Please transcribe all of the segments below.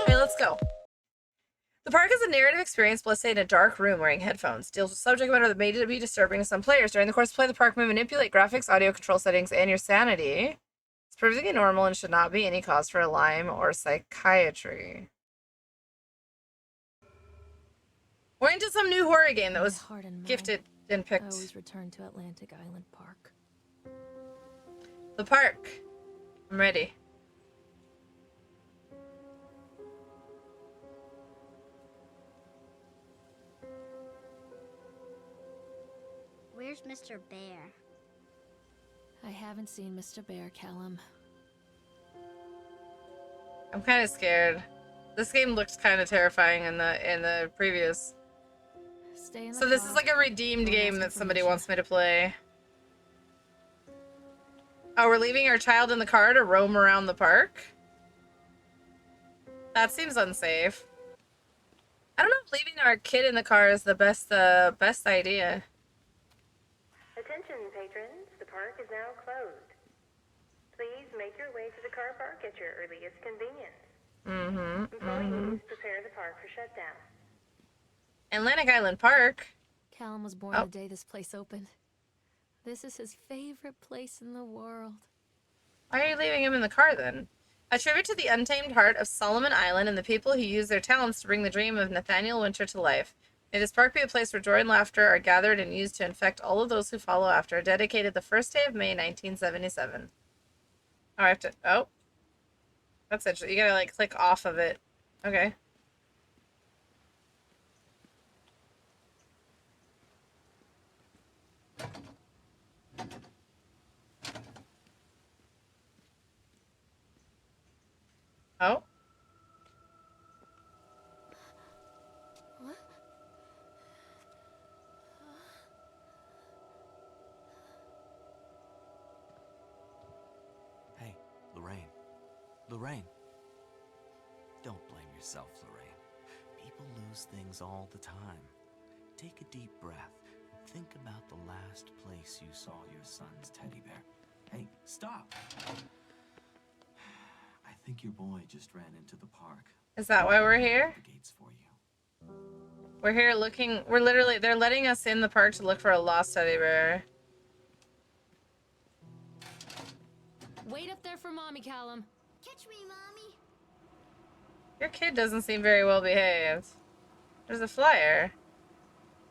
Okay, let's go. The park is a narrative experience blissed in a dark room wearing headphones. Deals with subject matter that may be disturbing to some players. During the course of play, the park may manipulate graphics, audio control settings, and your sanity. It's perfectly normal and should not be any cause for alarm or psychiatry. We're into some new horror game that was gifted and picked. I always return to Atlantic Island Park. The park. I'm ready. Where's Mr. Bear? I haven't seen Mr. Bear, Callum. I'm kind of scared. This game looks kind of terrifying in the previous. Stay in the So this car. is like a redeemed Don't game ask that somebody information. wants me to play. Oh, we're leaving our child in the car to roam around the park? That seems unsafe. I don't know if leaving our kid in the car is the best idea. Attention, patrons. The park is now closed. Please make your way to the car park at your earliest convenience. Employees prepare the park for shutdown. Atlantic Island Park? Callum was born the day this place opened. This is his favorite place in the world. Why are you leaving him in the car then? A tribute to the untamed heart of Solomon Island and the people who use their talents to bring the dream of Nathaniel Winter to life. May this park be a place where joy and laughter are gathered and used to infect all of those who follow after. Dedicated the first day of May, 1977. Oh, I have to... Oh. That's interesting. You gotta, like, click off of it. Okay. Oh. What? Hey, Lorraine. Lorraine. Don't blame yourself, Lorraine. People lose things all the time. Take a deep breath and think about the last place you saw your son's teddy bear. Hey, stop! I think your boy just ran into the park. Is that why we're here? The gates for you. We're here looking... We're literally... They're letting us in the park to look for a lost teddy bear. Wait up there for Mommy, Callum. Catch me, Mommy. Your kid doesn't seem very well behaved. There's a flyer.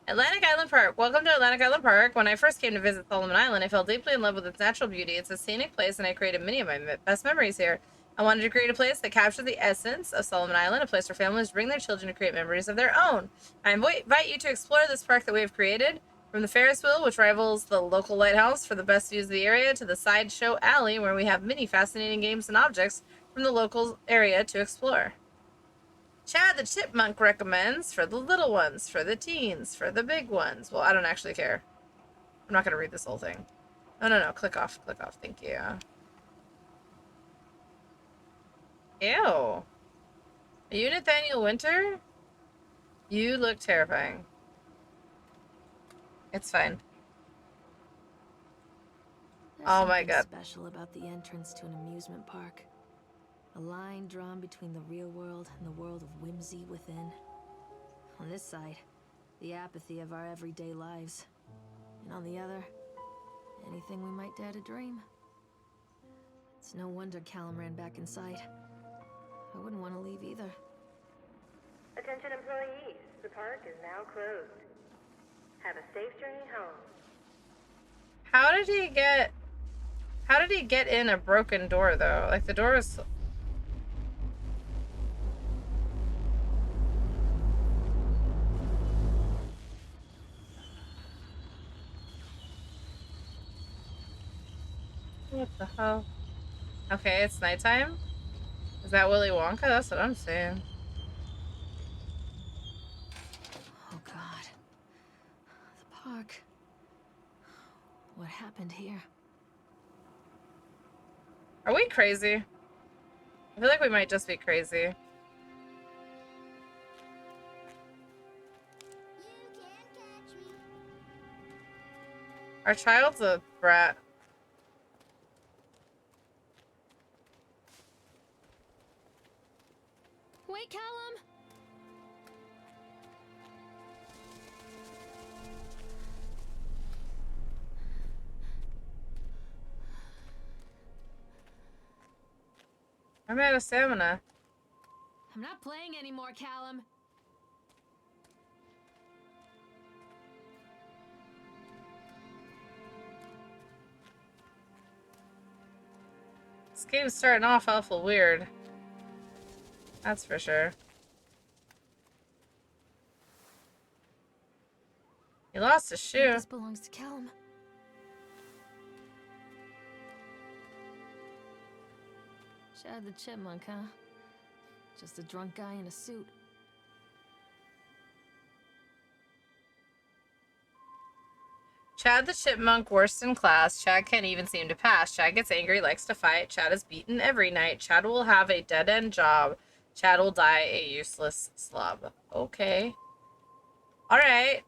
Atlantic Island Park. Welcome to Atlantic Island Park. When I first came to visit Solomon Island, I fell deeply in love with its natural beauty. It's a scenic place, and I created many of my best memories here. I wanted to create a place that captured the essence of Solomon Island, a place where families bring their children to create memories of their own. I invite you to explore this park that we have created. From the Ferris wheel, which rivals the local lighthouse for the best views of the area, to the sideshow alley, where we have many fascinating games and objects from the local area to explore. Chad the Chipmunk recommends for the little ones, for the teens, for the big ones. Well, I don't actually care. I'm not going to read this whole thing. No. Click off. Click off. Thank you. Ew. Are you Nathaniel Winter? You look terrifying. It's fine. There's Oh my something God. special about the entrance to an amusement park. A line drawn between the real world and the world of whimsy within. On this side, the apathy of our everyday lives. And on the other, anything we might dare to dream. It's no wonder Callum ran back inside. I wouldn't want to leave either. Attention, employees. The park is now closed. Have a safe journey home. How did he get in a broken door though? Like the door is... What the hell? Okay, it's nighttime? Is that Willy Wonka? That's what I'm saying. Oh God. The park. What happened here? Are we crazy? I feel like we might just be crazy. You can't catch me. Our child's a brat. Wait, Callum! I'm out of stamina. I'm not playing anymore, Callum. This game's starting off awful weird. That's for sure. He lost his shoe. This belongs to Callum. Chad the Chipmunk, huh? Just a drunk guy in a suit. Chad the Chipmunk, worst in class. Chad can't even seem to pass. Chad gets angry, likes to fight. Chad is beaten every night. Chad will have a dead-end job. Chad will die a useless slub. Okay. Alright.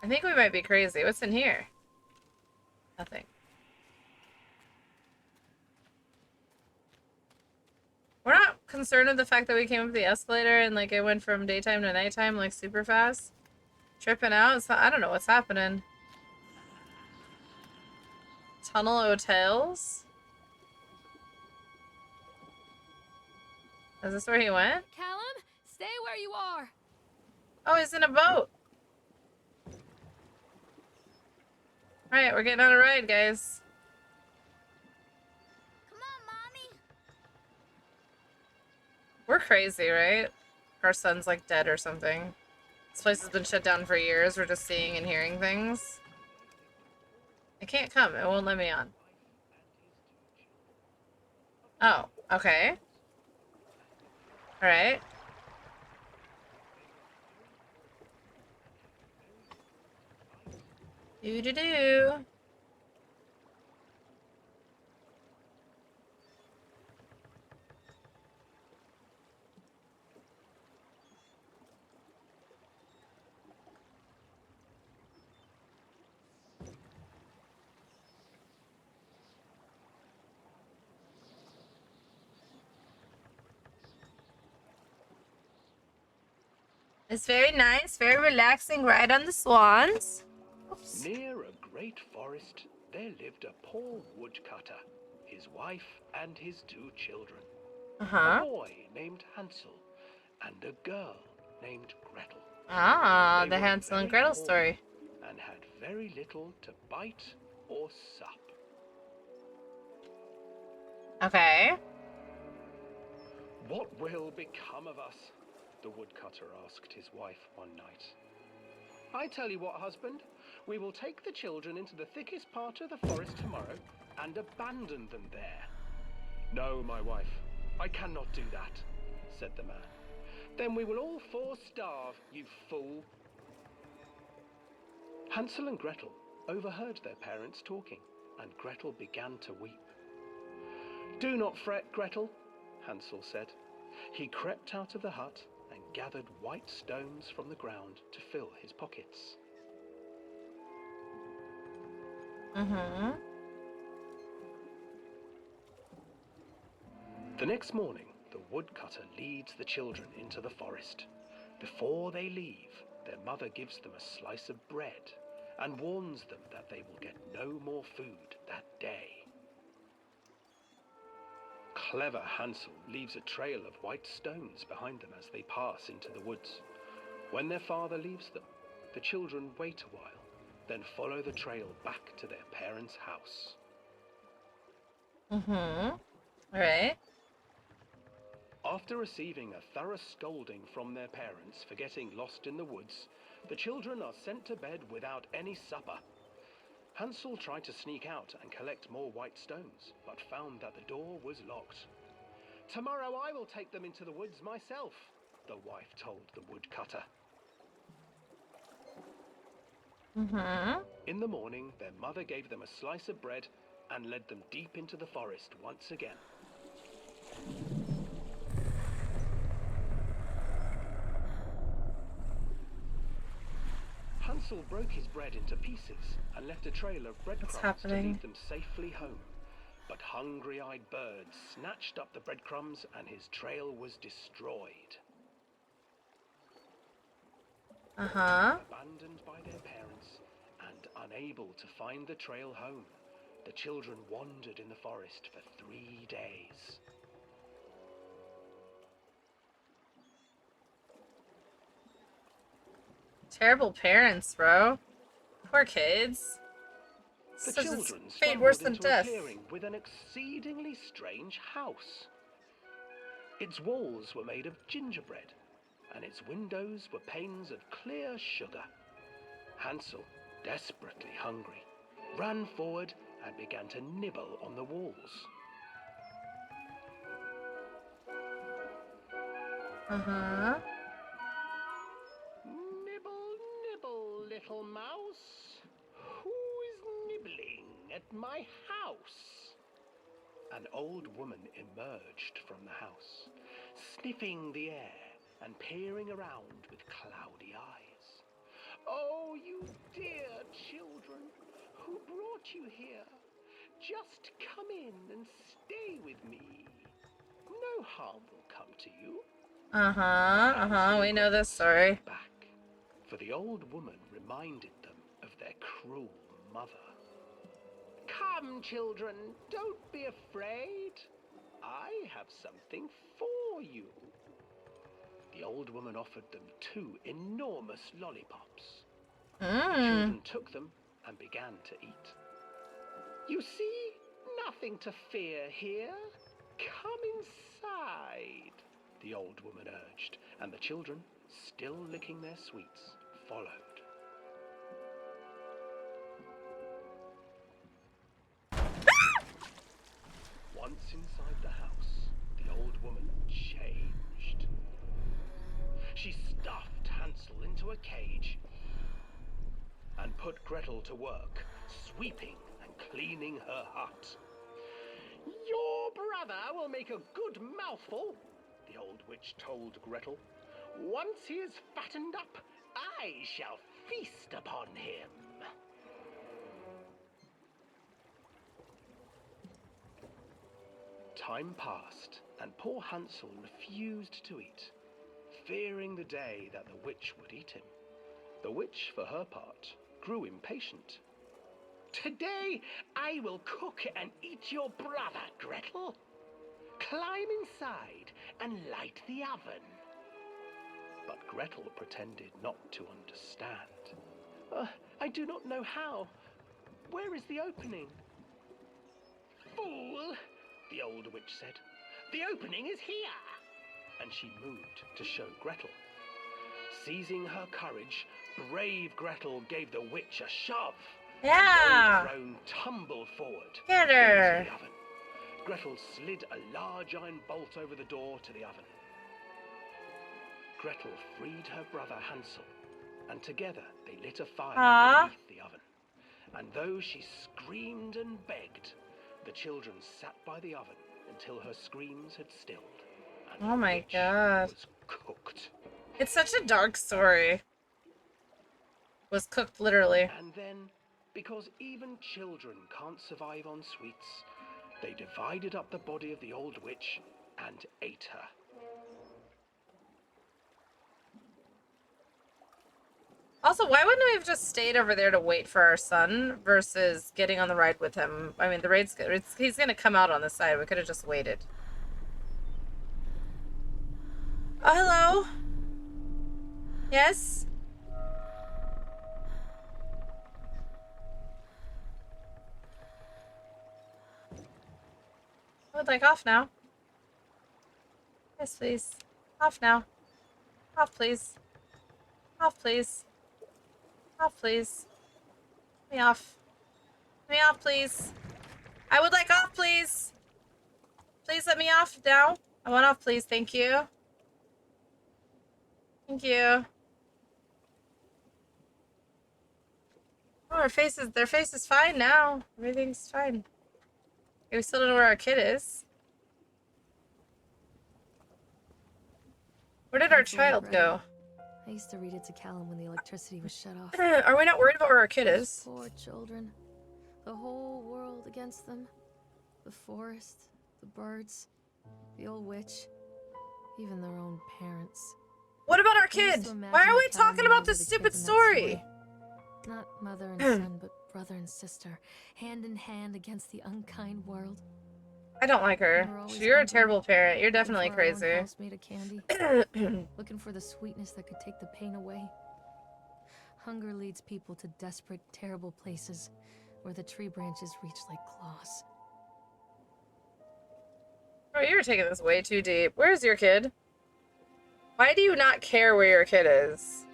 I think we might be crazy. What's in here? Nothing. We're not concerned with the fact that we came up the escalator and like it went from daytime to nighttime like super fast. Tripping out. It's not, I don't know what's happening. Tunnel hotels. Is this where he went? Callum, stay where you are. Oh, he's in a boat. Alright, we're getting on a ride, guys. Come on, Mommy. We're crazy, right? Our son's like dead or something. This place has been shut down for years. We're just seeing and hearing things. I can't come. It won't let me on. Oh, okay. Alright. Do-do-do. It's very nice, very relaxing ride on the swans. Oops. Near a great forest, there lived a poor woodcutter, his wife and his 2 children. A boy named Hansel and a girl named Gretel. Ah, They the were Hansel and very Gretel poor story. And had very little to bite or sup. Okay. What will become of us? The woodcutter asked his wife one night. I tell you what, husband, we will take the children into the thickest part of the forest tomorrow and abandon them there. No, my wife, I cannot do that, said the man. Then we will all 4 starve, you fool. Hansel and Gretel overheard their parents talking, and Gretel began to weep. Do not fret, Gretel, Hansel said. He crept out of the hut and gathered white stones from the ground to fill his pockets. The next morning, the woodcutter leads the children into the forest. Before they leave, their mother gives them a slice of bread and warns them that they will get no more food that day. Clever Hansel leaves a trail of white stones behind them as they pass into the woods. When their father leaves them, the children wait a while, then follow the trail back to their parents' house. Alright. After receiving a thorough scolding from their parents for getting lost in the woods, the children are sent to bed without any supper. Hansel tried to sneak out and collect more white stones, but found that the door was locked. Tomorrow I will take them into the woods myself, the wife told the woodcutter. In the morning, their mother gave them a slice of bread and led them deep into the forest once again. Hansel broke his bread into pieces and left a trail of breadcrumbs to lead them safely home. But hungry-eyed birds snatched up the breadcrumbs and his trail was destroyed. Abandoned by their parents and unable to find the trail home, the children wandered in the forest for 3 days. Terrible parents, bro. Poor kids. The Such a children fate worse stumbled than into a death. clearing with an exceedingly strange house. Its walls were made of gingerbread, and its windows were panes of clear sugar. Hansel, desperately hungry, ran forward and began to nibble on the walls. Nibble, nibble, little mouse. Who is nibbling at my house? An old woman emerged from the house, sniffing the air and peering around with cloudy eyes. Oh, you dear children, who brought you here? Just come in and stay with me. No harm will come to you. We know this story. Back, for the old woman reminded them of their cruel mother. Come, children, don't be afraid. I have something for you. The old woman offered them 2 enormous lollipops. The children took them and began to eat. You see, nothing to fear here. Come inside, the old woman urged, and the children, still licking their sweets, followed. Once inside the house, the old woman changed. She stuffed Hansel into a cage and put Gretel to work, sweeping and cleaning her hut. Your brother will make a good mouthful, the old witch told Gretel. Once he is fattened up, I shall feast upon him. Time passed, and poor Hansel refused to eat, fearing the day that the witch would eat him. The witch, for her part, grew impatient. Today I will cook and eat your brother, Gretel. Climb inside and light the oven. But Gretel pretended not to understand. I do not know how. Where is the opening? Fool, the old witch said. The opening is here. And she moved to show Gretel. Seizing her courage, brave Gretel gave the witch a shove. Yeah. The old crone tumbled forward. Get her. Into the oven. Gretel slid a large iron bolt over the door to the oven. Gretel freed her brother Hansel, and together they lit a fire beneath the oven. And though she screamed and begged, the children sat by the oven until her screams had stilled. And oh my god. was cooked. It's such a dark story. Was cooked literally. And then, because even children can't survive on sweets, they divided up the body of the old witch and ate her. Also, why wouldn't we have just stayed over there to wait for our son versus getting on the ride with him? I mean, the raid's good. He's gonna come out on the side. We could have just waited. Oh, hello. Yes? I would like off now. Yes, please. Off now. Off, please. Off, please. Off, please. Let me off. Let me off, please. I would like off, please. Please let me off now. I want off, please. Thank you. Thank you. Oh, their face is fine now. Everything's fine. We still don't know where our kid is. Where did our child go? I used to read it to Callum when the electricity was shut off. Are we not worried about where our kid is? Poor children. The whole world against them. The forest, the birds, the old witch, even their own parents. What about our I used kid? to imagine Why are that we Callum talking about and I were this the stupid kids in that story? Not mother and son, but brother and sister, hand in hand against the unkind world. I don't like We her. were always You're a hungry, terrible parent. You're looking definitely for our own crazy. house made of candy, looking for the sweetness that could take the pain away. Hunger leads people to desperate, terrible places where the tree branches reach like claws. Oh, you're taking this way too deep. Where's your kid? Why do you not care where your kid is?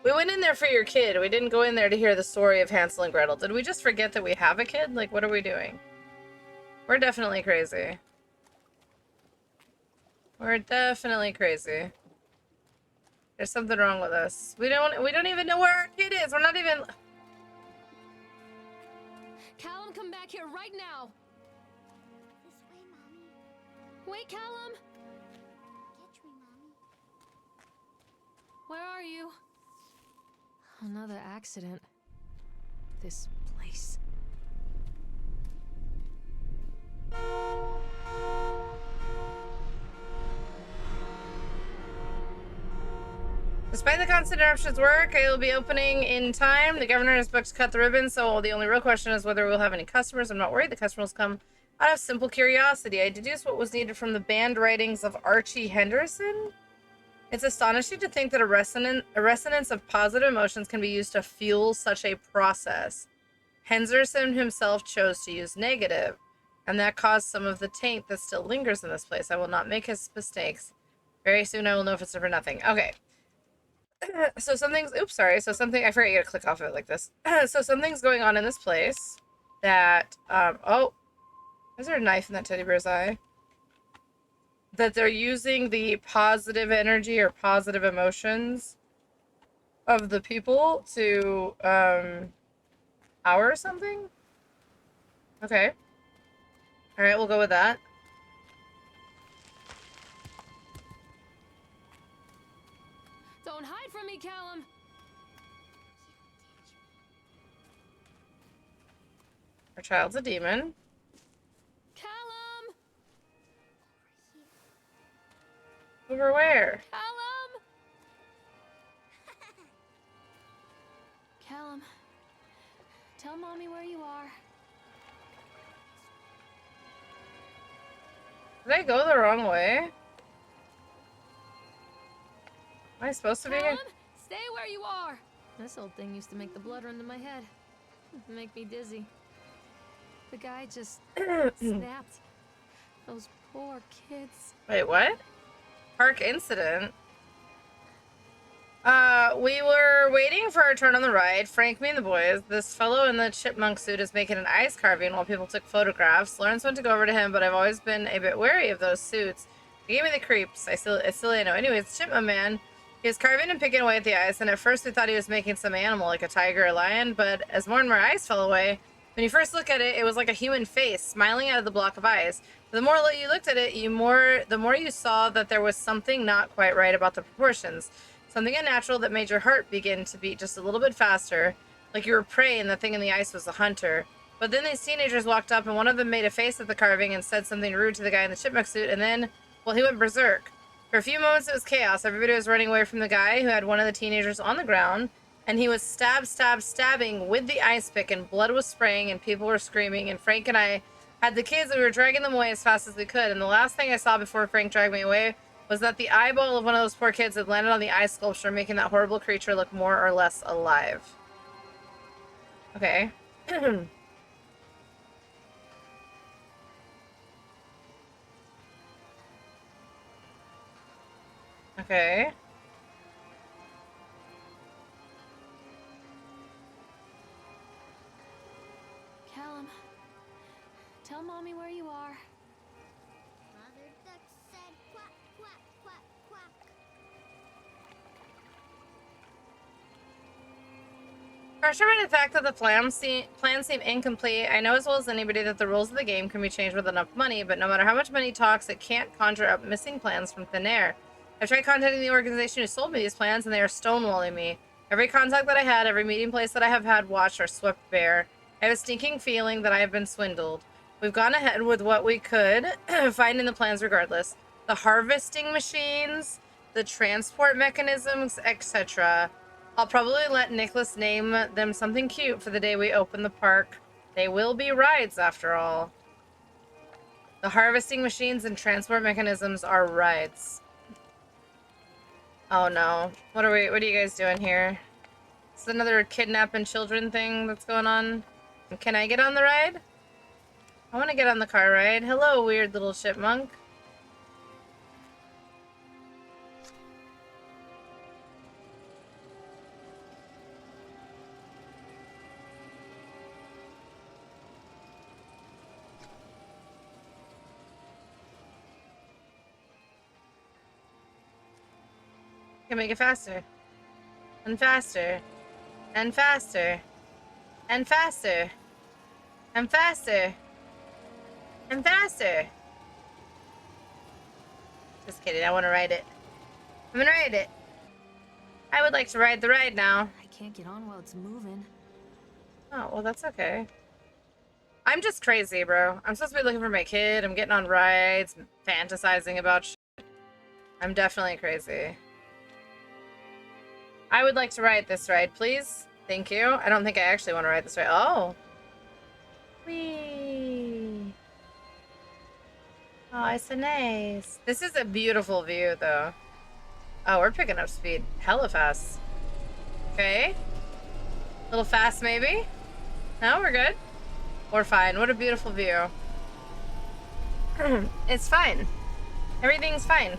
We went in there for your kid. We didn't go in there to hear the story of Hansel and Gretel. Did we just forget that we have a kid? Like, what are we doing? We're definitely crazy. We're definitely crazy. There's something wrong with us. We don't even know where our kid is. We're not even... Callum, come back here right now! This way, Mommy. Wait, Callum! Catch me, Mommy. Where are you? Another accident. This place. Despite the constant interruptions work, it will be opening in time. The governor is booked to cut the ribbon, so the only real question is whether we'll have any customers. I'm not worried. The customers come out of simple curiosity. I deduce what was needed from the banned writings of Archie Henderson. It's astonishing to think that a resonance of positive emotions can be used to fuel such a process. Henderson himself chose to use negative, and that caused some of the taint that still lingers in this place. I will not make his mistakes. Very soon I will know if it's for nothing. Okay. So something's... Oops, sorry. So something... I forget you gotta click off of it like this. So something's going on in this place that... oh. Is there a knife in that teddy bear's eye? That they're using the positive energy or positive emotions of the people to, power something? Okay. Alright, we'll go with that. Don't hide from me, Callum! Our child's a demon. Callum! Over where? Callum! Callum, tell Mommy where you are. Did I go the wrong way? Am I supposed to be here? Callum, stay where you are! This old thing used to make the blood run to my head. Make me dizzy. The guy just snapped. Those poor kids. Wait, what? Park incident? We were waiting for our turn on the ride. Frank, me, and the boys. This fellow in the chipmunk suit is making an ice carving while people took photographs. Lawrence went to go over to him, but I've always been a bit wary of those suits. He gave me the creeps. I still know. Anyways, chipmunk man. He was carving and picking away at the ice, and at first we thought he was making some animal, like a tiger or lion, but as more and more ice fell away, when you first look at it, it was like a human face smiling out of the block of ice. The more you looked at it, the more you saw that there was something not quite right about the proportions. Something unnatural that made your heart begin to beat just a little bit faster, like you were prey and the thing in the ice was a hunter. But then these teenagers walked up and one of them made a face at the carving and said something rude to the guy in the chipmunk suit, and then, well, he went berserk. For a few moments it was chaos. Everybody was running away from the guy who had one of the teenagers on the ground, and he was stabbing with the ice pick, and blood was spraying and people were screaming, and Frank and I had the kids and we were dragging them away as fast as we could, and the last thing I saw before Frank dragged me away was that the eyeball of one of those poor kids had landed on the ice sculpture, making that horrible creature look more or less alive. Okay. Okay. Callum, tell Mommy where you are. Mother duck said quack, quack, quack, quack. Frustrated by the fact that the plans seem incomplete, I know as well as anybody that the rules of the game can be changed with enough money, but no matter how much money talks, it can't conjure up missing plans from thin air. I've tried contacting the organization who sold me these plans, and they are stonewalling me. Every contact that I had, every meeting place that I have had watched are swept bare. I have a stinking feeling that I have been swindled. We've gone ahead with what we could find in the plans regardless. The harvesting machines, the transport mechanisms, etc. I'll probably let Nicholas name them something cute for the day we open the park. They will be rides after all. The harvesting machines and transport mechanisms are rides. Oh no. What are you guys doing here? Is this another kidnapping children thing that's going on? Can I get on the ride? I want to get on the car ride. Hello, weird little chipmunk. Can make it faster. And faster. And faster. And faster. And faster. And faster. Just kidding, I want to ride it. I'm gonna ride it. I would like to ride the ride now. I can't get on while it's moving. Oh, well, that's okay. I'm just crazy, bro. I'm supposed to be looking for my kid. I'm getting on rides, fantasizing about shit. I'm definitely crazy. I would like to ride this ride, please. Thank you. I don't think I actually want to ride this ride. Oh. Whee. Oh, it's so nice. This is a beautiful view, though. Oh, we're picking up speed hella fast. Okay. A little fast, maybe? No, we're good. We're fine. What a beautiful view. It's fine. Everything's fine.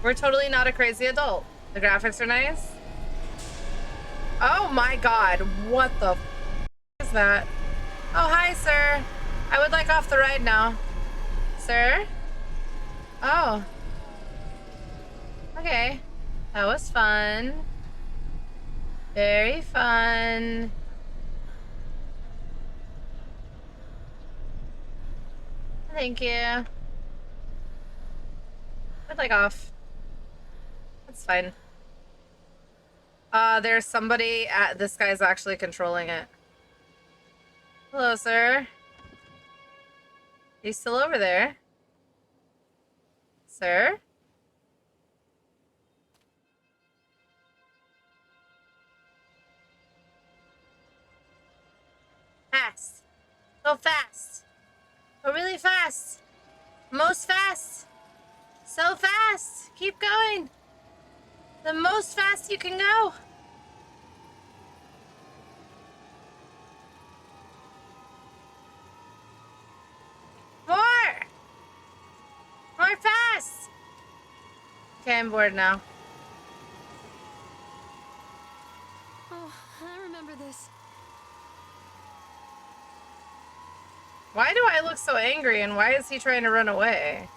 We're totally not a crazy adult. The graphics are nice. Oh my god. What the f is that? Oh, hi, sir. I would like off the ride now. Sir? Oh. Okay. That was fun. Very fun. Thank you. I'd like off. That's fine. There's somebody at this guy's actually controlling it. Hello, sir. He's still over there. Sir? Fast. Go fast. Go really fast. Most fast. So fast. Keep going. The most fast you can go. More. More fast. Okay, I'm bored now. Oh, I remember this. Why do I look so angry and why is he trying to run away?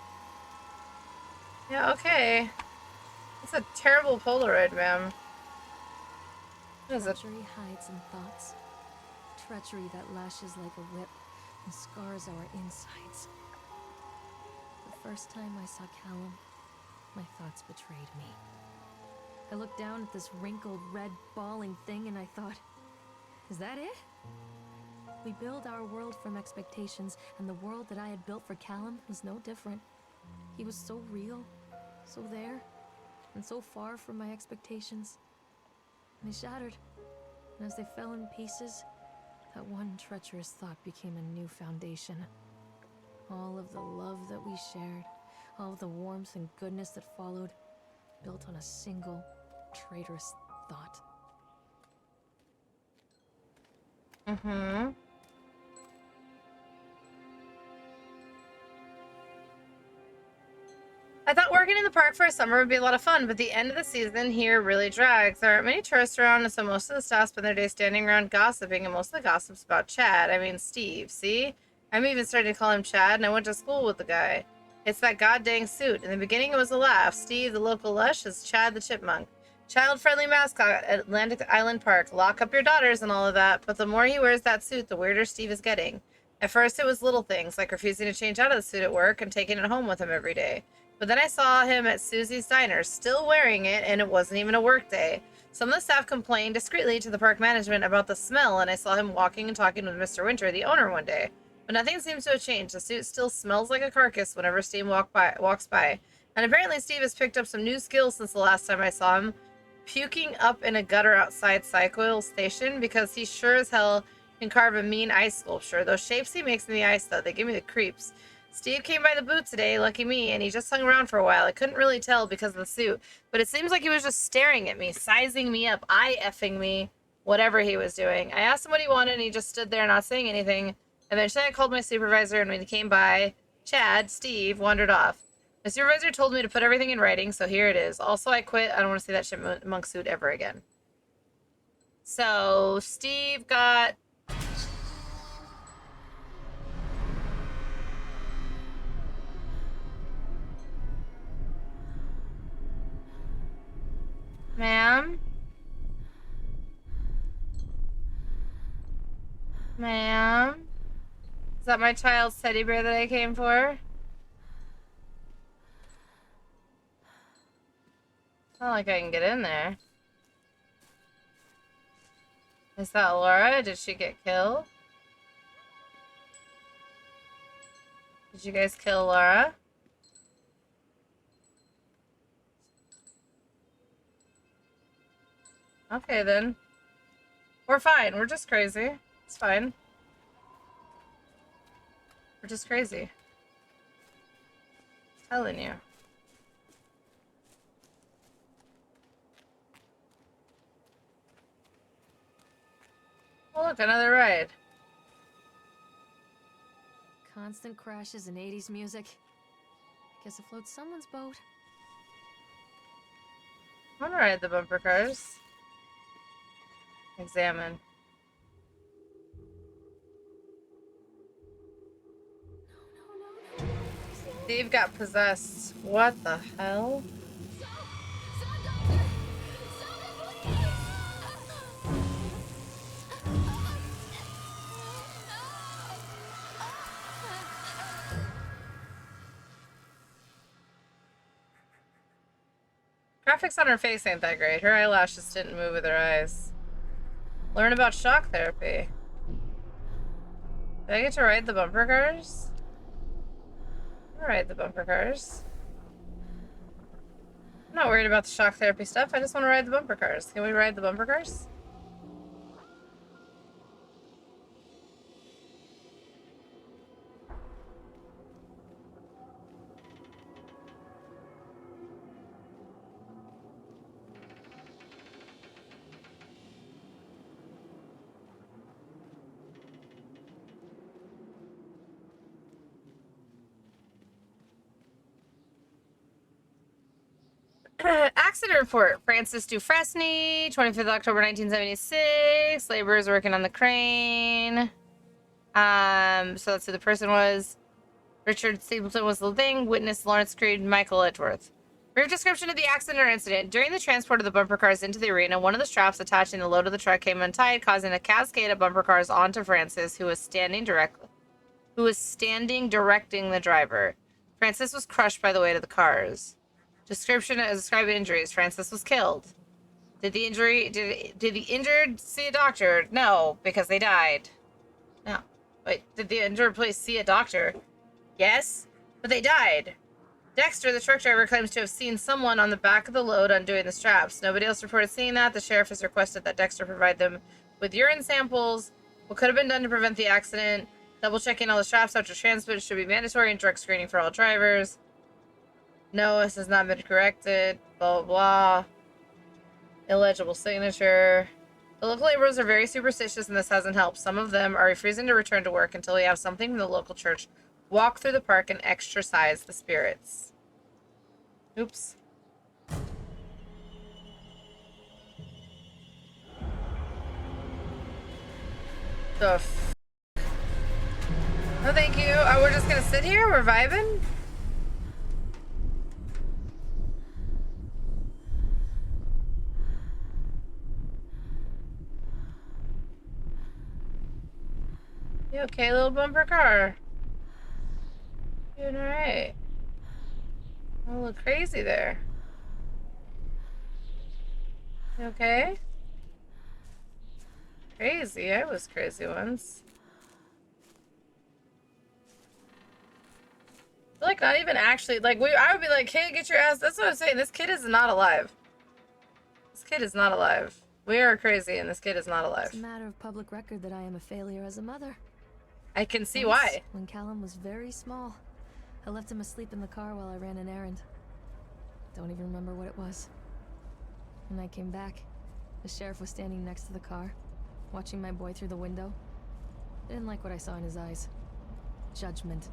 Yeah, okay. It's a terrible Polaroid, ma'am. What is it? Treachery hides in thoughts. Treachery that lashes like a whip and scars our insides. The first time I saw Callum, my thoughts betrayed me. I looked down at this wrinkled, red, bawling thing and I thought, is that it? We build our world from expectations, and the world that I had built for Callum was no different. He was so real, so there, and so far from my expectations. And they shattered, and as they fell in pieces, that one treacherous thought became a new foundation. All of the love that we shared, all of the warmth and goodness that followed, built on a single, traitorous thought. Mm-hmm. I thought working in the park for a summer would be a lot of fun, but the end of the season here really drags. There aren't many tourists around, and so most of the staff spend their day standing around gossiping, and most of the gossip's about Chad. I mean, Steve, see? I'm even starting to call him Chad, and I went to school with the guy. It's that goddamn suit. In the beginning, it was a laugh. Steve, the local lush, is Chad the chipmunk. Child-friendly mascot at Atlantic Island Park. Lock up your daughters and all of that, but the more he wears that suit, the weirder Steve is getting. At first, it was little things, like refusing to change out of the suit at work and taking it home with him every day. But then I saw him at Susie's Diner, still wearing it, and it wasn't even a work day. Some of the staff complained discreetly to the park management about the smell, and I saw him walking and talking with Mr. Winter, the owner, one day. But nothing seems to have changed. The suit still smells like a carcass whenever Steve walks by. And apparently Steve has picked up some new skills since the last time I saw him. Puking up in a gutter outside Cycle Station, because he sure as hell can carve a mean ice sculpture. Those shapes he makes in the ice, though, they give me the creeps. Steve came by the booth today, lucky me, and he just hung around for a while. I couldn't really tell because of the suit, but it seems like he was just staring at me, sizing me up, eye-effing me, whatever he was doing. I asked him what he wanted, and he just stood there not saying anything. Eventually, I called my supervisor, and when he came by, Steve, wandered off. My supervisor told me to put everything in writing, so here it is. Also, I quit. I don't want to see that chipmunk suit ever again. So, Steve got... Ma'am? Ma'am? Is that my child's teddy bear that I came for? It's not like I can get in there. Is that Laura? Did she get killed? Did you guys kill Laura? Okay, then. We're fine. We're just crazy. It's fine. We're just crazy. I'm telling you. Oh, look, another ride. Constant crashes and 80s music. Guess it floats someone's boat. I want to ride the bumper cars. Examine. Steve got possessed. What the hell? Graphics on her face ain't that great. Her eyelashes didn't move with her eyes. Learn about shock therapy. Did I get to ride the bumper cars? I'll ride the bumper cars. I'm not worried about the shock therapy stuff. I just want to ride the bumper cars. Can we ride the bumper cars? Accident report. Francis Dufresne, 25th October 1976. Laborers working on the crane. So that's who the person was. Richard Stapleton was the thing. Witness Lawrence Creed, Michael Edgeworth. Brief description of the accident or incident. During the transport of the bumper cars into the arena, one of the straps attaching the load of the truck came untied, causing a cascade of bumper cars onto Francis, who was standing directing the driver. Francis was crushed by the weight of the cars. Description as described injuries. Francis was killed. Did the injured see a doctor? No, because they died. No. Wait, did the injured police see a doctor? Yes, but they died. Dexter, the truck driver, claims to have seen someone on the back of the load undoing the straps. Nobody else reported seeing that. The sheriff has requested that Dexter provide them with urine samples. What could have been done to prevent the accident? Double checking all the straps after transport should be mandatory, and drug screening for all drivers. No, this has not been corrected. Blah, blah, blah. Illegible signature. The local laborers are very superstitious, and this hasn't helped. Some of them are refusing to return to work until we have something from the local church. Walk through the park and exorcise the spirits. Oops. The f. No, thank you. Oh, we're just gonna sit here? We're vibing? You okay, little bumper car? You doing alright? A little crazy there. You okay? Crazy. I was crazy once. like not even actually like I would be like, hey, get your ass. That's what I'm saying. This kid is not alive. This kid is not alive. We are crazy, and this kid is not alive. It's a matter of public record that I am a failure as a mother. I can see Once, why. when Callum was very small, I left him asleep in the car while I ran an errand. Don't even remember what it was. When I came back, the sheriff was standing next to the car, watching my boy through the window. I didn't like what I saw in his eyes. Judgment.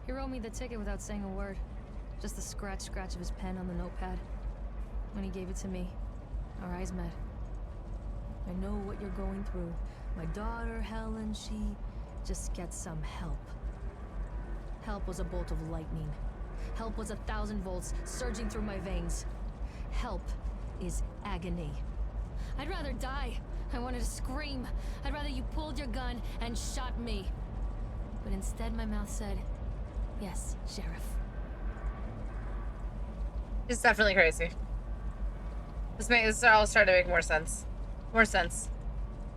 He wrote me the ticket without saying a word. Just the scratch of his pen on the notepad. When he gave it to me, our eyes met. I know what you're going through. My daughter, Helen, she just gets some help. Help was a bolt of lightning. Help was 1,000 volts surging through my veins. Help is agony. I'd rather die. I wanted to scream. I'd rather you pulled your gun and shot me. But instead my mouth said, yes, Sheriff. It's definitely crazy. This all starting to make more sense. More sense.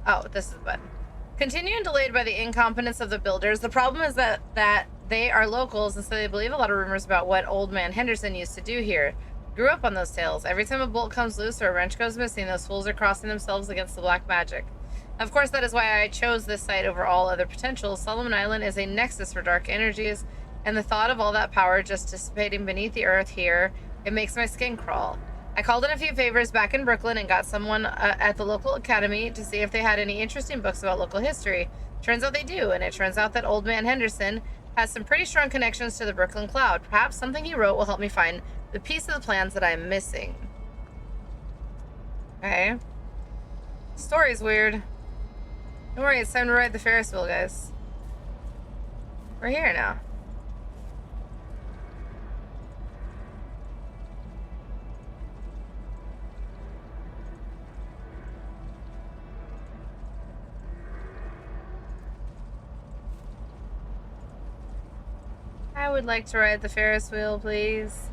Oh, this is the button. Continuing delayed by the incompetence of the builders, the problem is that they are locals, and so they believe a lot of rumors about what Old Man Henderson used to do here. Grew up on those tales. Every time a bolt comes loose or a wrench goes missing, those fools are crossing themselves against the black magic. Of course, that is why I chose this site over all other potentials. Solomon Island is a nexus for dark energies, and the thought of all that power just dissipating beneath the earth here, it makes my skin crawl. I called in a few favors back in Brooklyn and got someone at the local academy to see if they had any interesting books about local history. Turns out they do, and it turns out that Old Man Henderson has some pretty strong connections to the Brooklyn Cloud. Perhaps something he wrote will help me find the piece of the plans that I'm missing. Okay. Story's weird. Don't worry, it's time to ride the Ferris wheel, guys. We're here now. I would like to ride the Ferris wheel, please.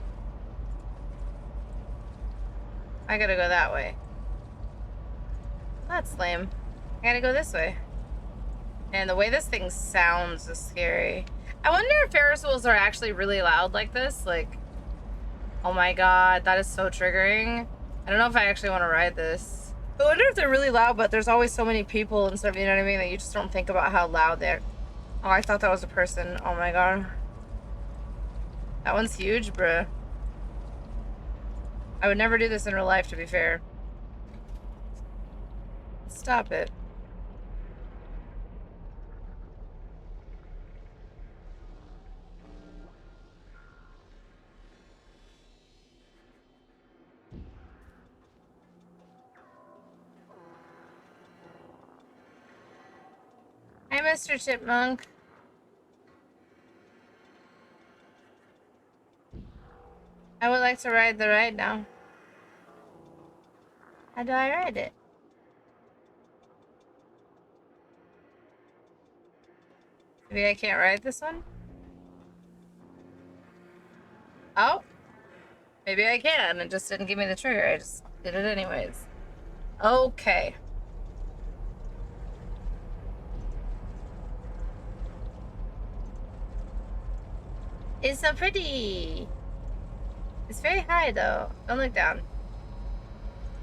I gotta go that way. That's lame. I gotta go this way. And the way this thing sounds is scary. I wonder if Ferris wheels are actually really loud like this. Like, oh my god, that is so triggering. I don't know if I actually want to ride this. I wonder if they're really loud, but there's always so many people and stuff, you know what I mean, that you just don't think about how loud they're. Oh, I thought that was a person. Oh my god. That one's huge, bruh. I would never do this in real life, to be fair. Stop it. Hi, Mr. Chipmunk. I would like to ride the ride now. How do I ride it? Maybe I can't ride this one? Oh. Maybe I can. It just didn't give me the trigger. I just did it anyways. Okay. It's so pretty. It's very high though. Don't look down.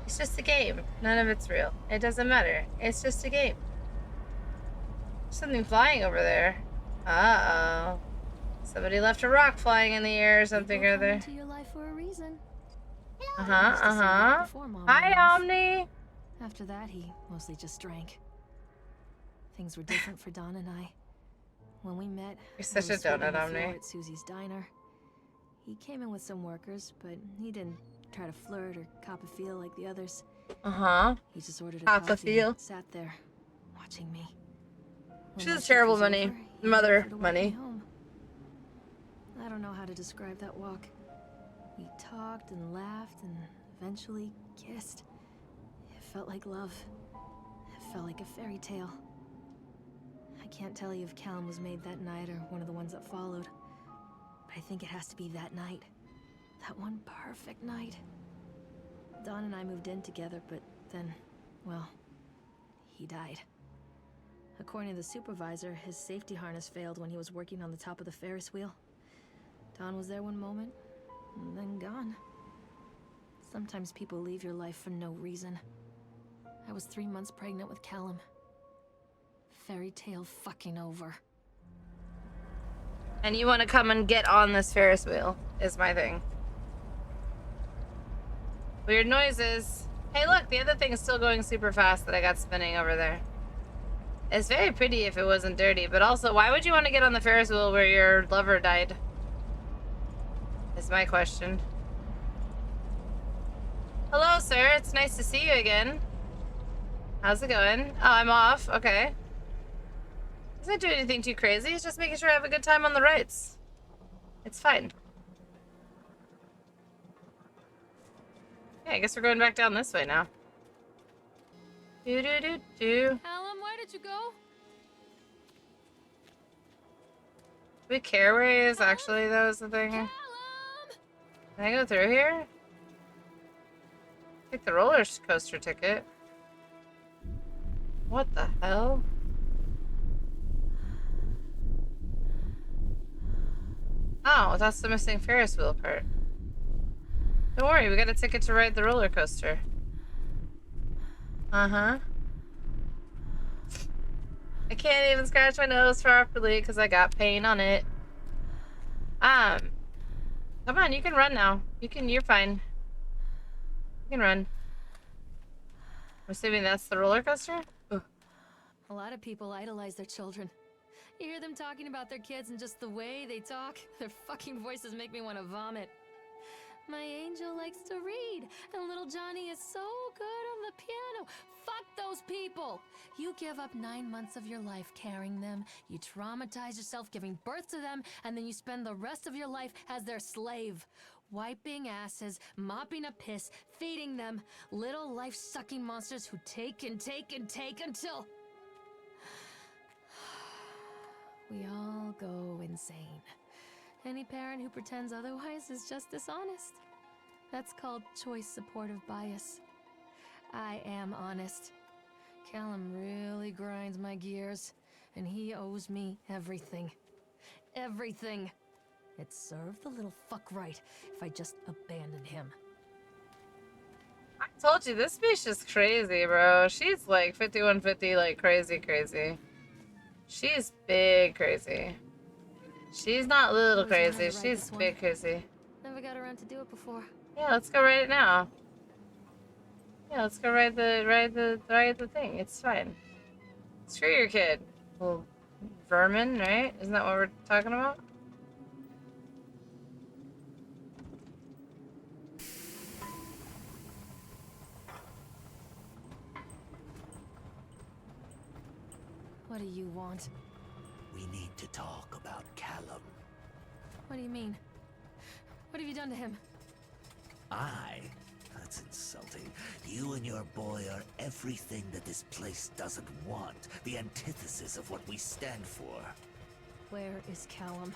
It's just a game. None of it's real. It doesn't matter. It's just a game. There's something flying over there. Uh-oh. Somebody left a rock flying in the air or something or other. Into your life for a reason. Hi, Omni. After that, he mostly just drank. Things were different for Don and I. When we met, You're such I a was sweeping donut, the Omni. floor at Susie's diner. He came in with some workers, but he didn't try to flirt or cop a feel like the others. He just ordered a Cop a coffee feel. and sat there, watching me. When She's my a shift terrible was money. over, he Mother offered to walk money. me home. I don't know how to describe that walk. We talked and laughed and eventually kissed. It felt like love. It felt like a fairy tale. I can't tell you if Callum was made that night or one of the ones that followed. But I think it has to be that night. That one perfect night. Dawn and I moved in together, but then, well, he died. According to the supervisor, his safety harness failed when he was working on the top of the Ferris wheel. Dawn was there one moment, and then gone. Sometimes people leave your life for no reason. I was 3 months pregnant with Callum. Fairy tale fucking over. And you want to come and get on this Ferris wheel, is my thing. Weird noises. Hey, look, the other thing is still going super fast that I got spinning over there. It's very pretty if it wasn't dirty, but also, why would you want to get on the Ferris wheel where your lover died? Is my question. Hello, sir. It's nice to see you again. How's it going? Oh, I'm off. Okay. Doesn't do anything too crazy. It's just making sure I have a good time on the rides. It's fine. Yeah, I guess we're going back down this way now. Do. Callum, why did you go? Do we care where he is actually, though, is the thing? Callum! Can I go through here? Take the roller coaster ticket. What the hell? Oh, that's the missing Ferris wheel part. Don't worry, we got a ticket to ride the roller coaster. Uh-huh. I can't even scratch my nose properly because I got pain on it. Come on, you can run now. You're fine. You can run. I'm assuming that's the roller coaster? Ugh. A lot of people idolize their children. You hear them talking about their kids and just the way they talk, their fucking voices make me want to vomit. My angel likes to read, and little Johnny is so good on the piano. Fuck those people! You give up 9 months of your life carrying them, you traumatize yourself giving birth to them, and then you spend the rest of your life as their slave. Wiping asses, mopping up piss, feeding them. Little life-sucking monsters who take and take and take until... we all go insane. Any parent who pretends otherwise is just dishonest. That's called choice supportive bias. I am honest. Callum really grinds my gears, and he owes me everything. Everything. It served the little fuck right if I just abandoned him. I told you, this bitch is crazy, bro. She's like 5150, like crazy. She's big crazy. She's not little crazy. She's big crazy. Never got around to do it before. Yeah, let's go ride it now. Yeah, let's go ride the thing. It's fine. Screw your kid. Little vermin, right? Isn't that what we're talking about? What do you want? We need to talk about Callum. What do you mean? What have you done to him? That's insulting. You and your boy are everything that this place doesn't want. The antithesis of what we stand for. Where is Callum?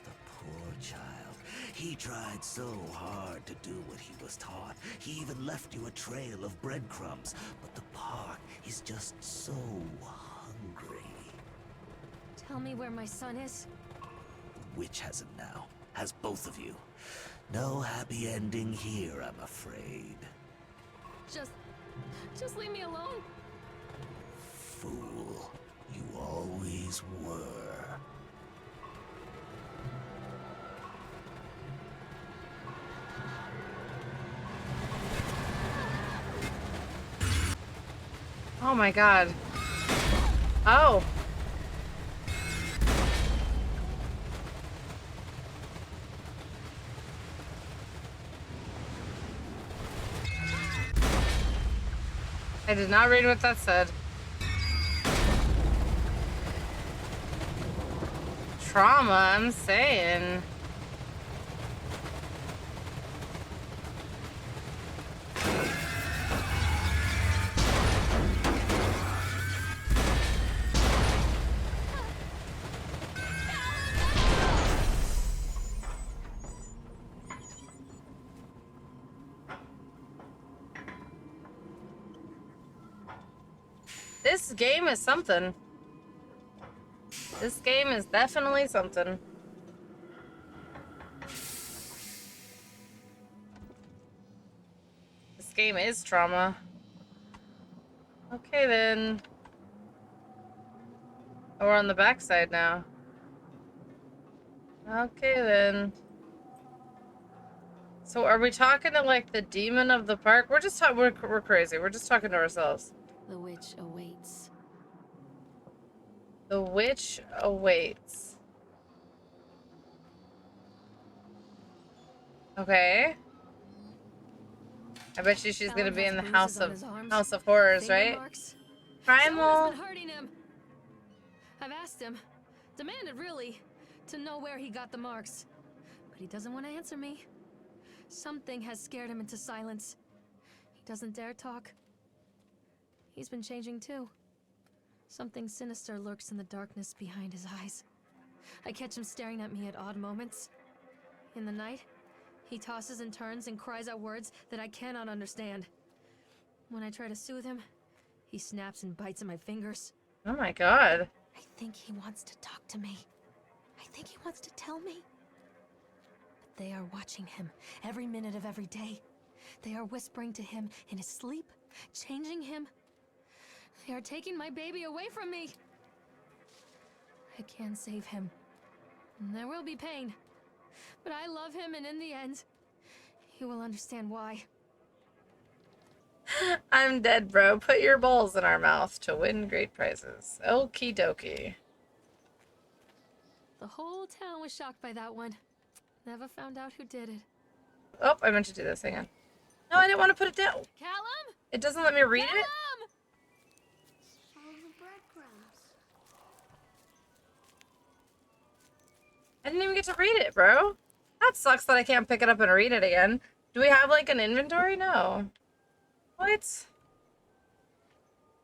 The poor child. He tried so hard to do what he was taught. He even left you a trail of breadcrumbs. But the park is just so hungry. Tell me where my son is. The witch has him now. Has both of you. No happy ending here, I'm afraid. Just leave me alone. Fool. You always were. Oh my god. Oh. I did not read what that said. Trauma, I'm saying. This game is something. This game is definitely something. game is trauma. Okay, then. Oh, we're on the backside now. Okay, then. So are we talking to, like, the demon of the park? We're just talking, we're crazy. We're just talking to ourselves. The witch awaits. The witch awaits. Okay. I bet you she's gonna Callum be has in the bruises on his arms, House of Horrors, finger right? marks. Primal. Someone has been hurting him. I've asked him, demanded really, to know where he got the marks. But he doesn't want to answer me. Something has scared him into silence. He doesn't dare talk. He's been changing too. Something sinister lurks in the darkness behind his eyes. I catch him staring at me at odd moments. In the night, he tosses and turns and cries out words that I cannot understand. When I try to soothe him, he snaps and bites at my fingers. Oh my god. I think he wants to talk to me. I think he wants to tell me. But they are watching him every minute of every day. They are whispering to him in his sleep, changing him. They are taking my baby away from me. I can save him. And there will be pain. But I love him, and in the end, he will understand why. I'm dead, bro. Put your balls in our mouth to win great prizes. Okie dokie. The whole town was shocked by that one. Never found out who did it. Oh, I meant to do this. Hang on. No, I didn't want to put it down. Callum? It doesn't let me read it? Callum! Follow the breadcrumbs. I didn't even get to read it, bro. That sucks that I can't pick it up and read it again. Do we have, like, an inventory? No. What?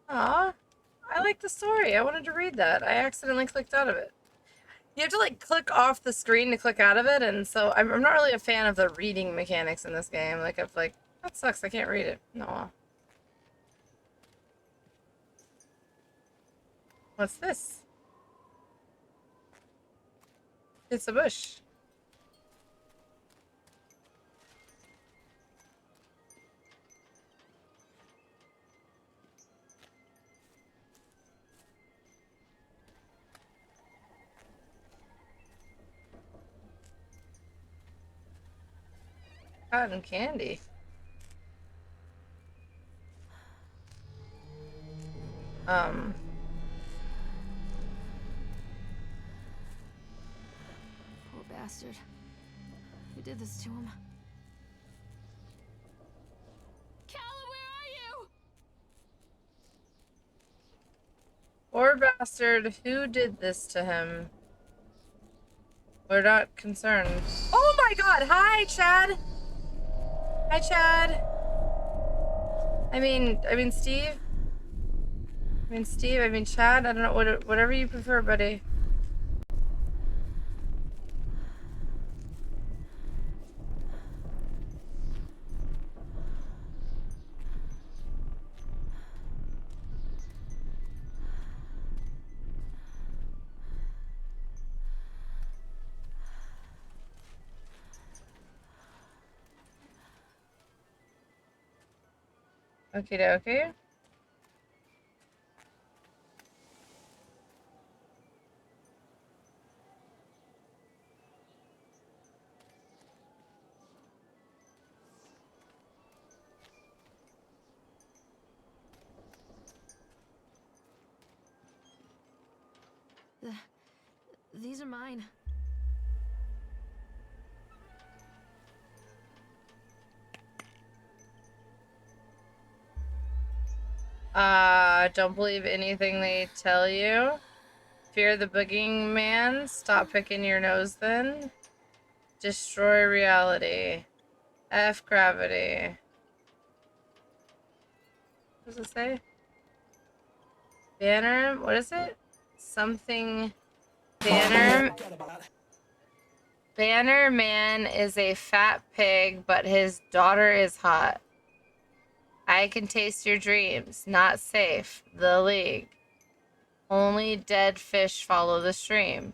Aw. I like the story. I wanted to read that. I accidentally clicked out of it. You have to, like, click off the screen to click out of it, and so I'm not really a fan of the reading mechanics in this game. Like, I've, like, that sucks. I can't read it. No. What's this? It's a bush. Cotton candy. Poor bastard. Who did this to him? Callum, where are you? Poor bastard, who did this to him? We're not concerned. Oh my god! Hi, Chad! Hi, Chad! I mean, Steve? I mean, Chad? I don't know, whatever you prefer, buddy. Okie dokie. These are mine. Don't believe anything they tell you. Fear the boogeyman man. Stop picking your nose then. Destroy reality. F gravity. What does it say? Banner? What is it? Something. Banner. Banner man is a fat pig, but his daughter is hot. I can taste your dreams. Not safe. The League. Only dead fish follow the stream.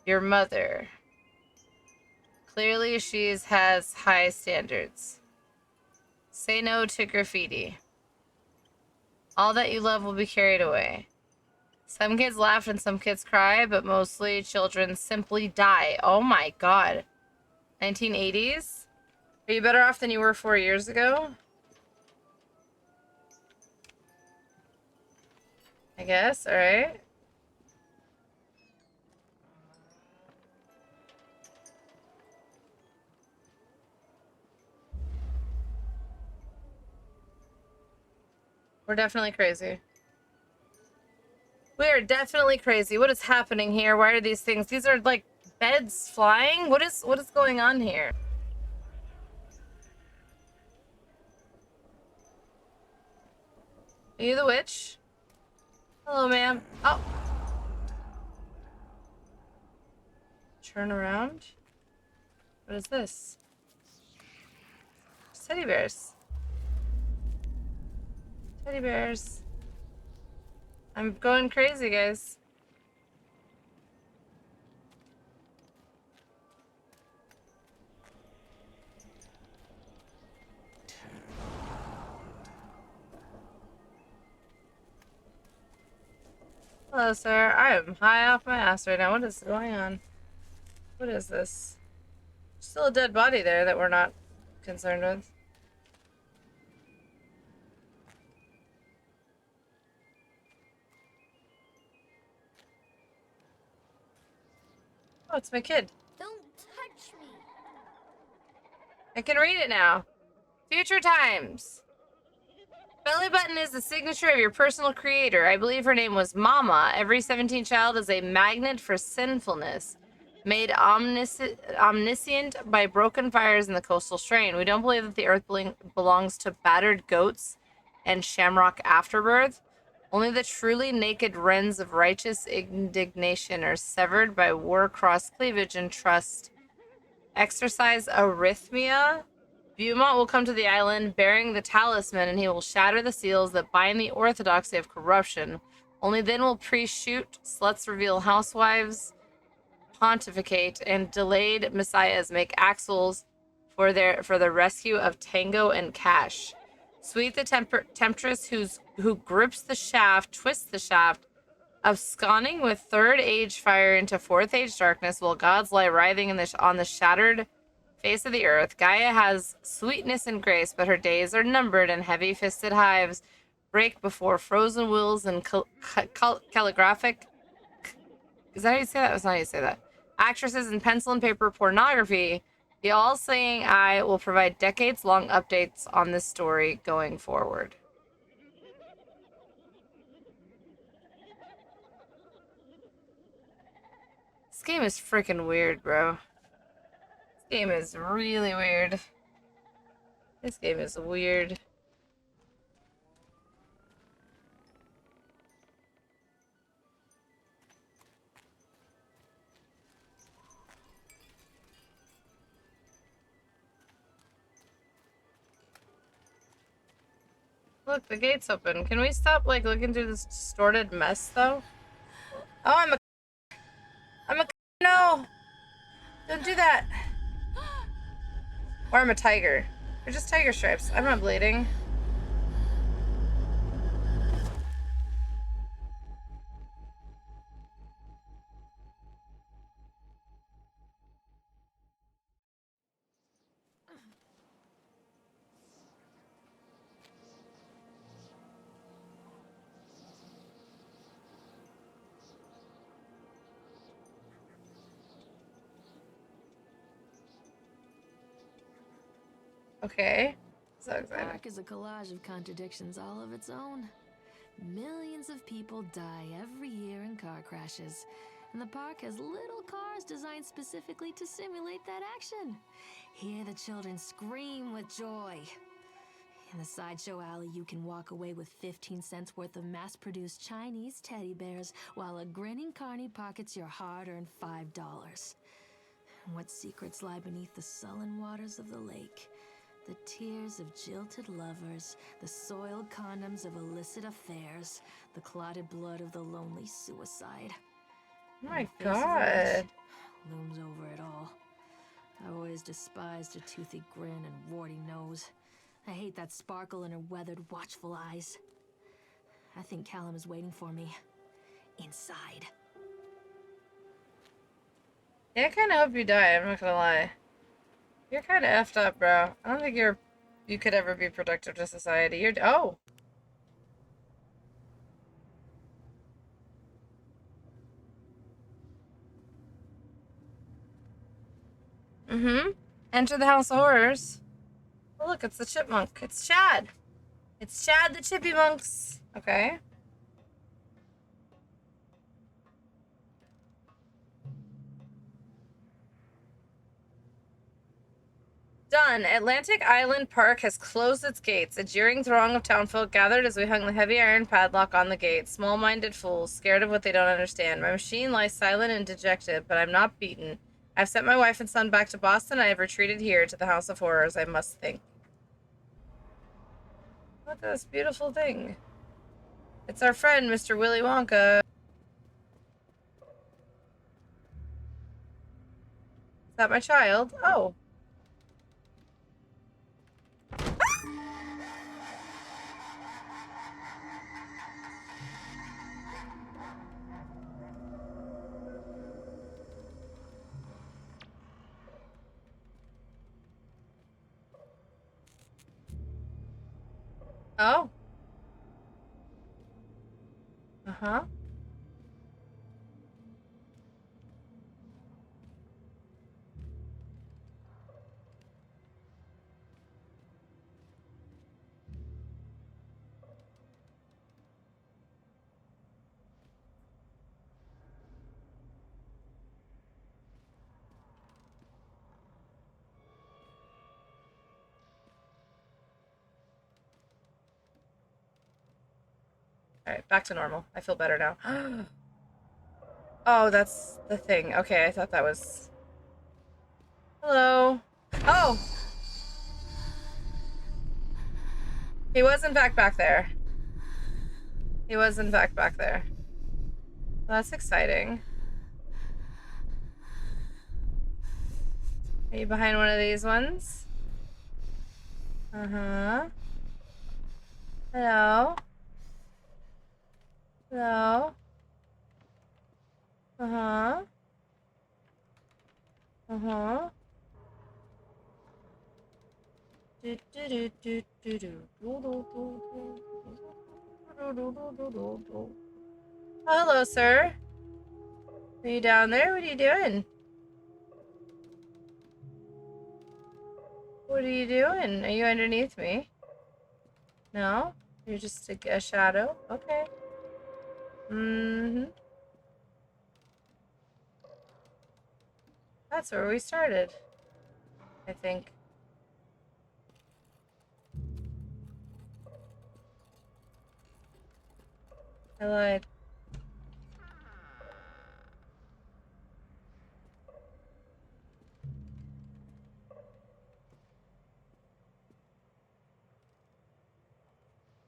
Your mother. Clearly she has high standards. Say no to graffiti. All that you love will be carried away. Some kids laugh and some kids cry, but mostly children simply die. Oh my god. 1980s? Are you better off than you were 4 years ago? I guess, alright. We're definitely crazy. We are definitely crazy. What is happening here? Why are these things? These are like beds flying? What is going on here? Are you the witch? Hello, ma'am. Oh. Turn around. What is this? Teddy bears. Teddy bears. I'm going crazy, guys. Hello, sir. I am high off my ass right now. What is going on? What is this? Still a dead body there that we're not concerned with. Oh, it's my kid. Don't touch me. I can read it now. Future times. Belly button is the signature of your personal creator. I believe her name was Mama. Every 17 child is a magnet for sinfulness, made omniscient by broken fires in the coastal strain. We don't believe that the earth belongs to battered goats and shamrock afterbirth. Only the truly naked wrens of righteous indignation are severed by war-crossed cleavage and trust. Exercise arrhythmia. Beaumont will come to the island bearing the talisman, and he will shatter the seals that bind the orthodoxy of corruption. Only then will priests shoot, sluts reveal housewives, pontificate, and delayed messiahs make axles for the rescue of Tango and Cash. Sweet the temptress who grips the shaft, twists the shaft, absconding with third age fire into fourth age darkness, while gods lie writhing on the shattered face of the earth. Gaia has sweetness and grace, but her days are numbered, and heavy-fisted hives break before frozen wills and calligraphic. Is that how you say that? That's not how you say that. Actresses in pencil and paper pornography. The all-seeing eye will provide decades-long updates on this story going forward. This game is freaking weird, bro. This game is really weird. This game is weird. Look, the gate's open. Can we stop, like, looking through this distorted mess, though? Oh, I'm a no! Don't do that! Or I'm a tiger. They're just tiger stripes. I'm not bleeding. Okay. So The excited. park is a collage of contradictions all of its own. Millions of people die every year in car crashes, and the park has little cars designed specifically to simulate that action. Hear the children scream with joy. In the sideshow alley, you can walk away with 15 cents worth of mass-produced Chinese teddy bears, while a grinning carny pockets your hard-earned $5. What secrets lie beneath the sullen waters of the lake? The tears of jilted lovers, the soiled condoms of illicit affairs, the clotted blood of the lonely suicide. Oh my And the face of the god. witch looms over it all. I've always despised her toothy grin and warty nose. I hate that sparkle in her weathered, watchful eyes. I think Callum is waiting for me. Inside. Yeah, I kind of hope you die, I'm not gonna lie. You're kind of effed up, bro. I don't think you could ever be productive to society. Oh! Mm-hmm. Enter the House of Horrors. Oh, look, it's the chipmunk. It's Chad. It's Chad the Chippy Monks. Okay. Done. Atlantic Island Park has closed its gates. A jeering throng of townfolk gathered as we hung the heavy iron padlock on the gate. Small-minded fools, scared of what they don't understand. My machine lies silent and dejected, but I'm not beaten. I've sent my wife and son back to Boston, and I have retreated here to the House of Horrors, I must think. Look at this beautiful thing. It's our friend, Mr. Willy Wonka. Is that my child? Oh. Oh. Uh-huh. Alright, back to normal. I feel better now. Oh, that's the thing. Okay, I thought that was... Hello. Oh! He was in fact back there. He was in fact back there. Well, that's exciting. Are you behind one of these ones? Uh-huh. Hello? Hello? Uh-huh. Uh-huh. Oh, hello, sir. Are you down there? What are you doing? What are you doing? Are you underneath me? No? You're just a shadow? Okay. Mm-hmm. That's where we started, I think. I lied.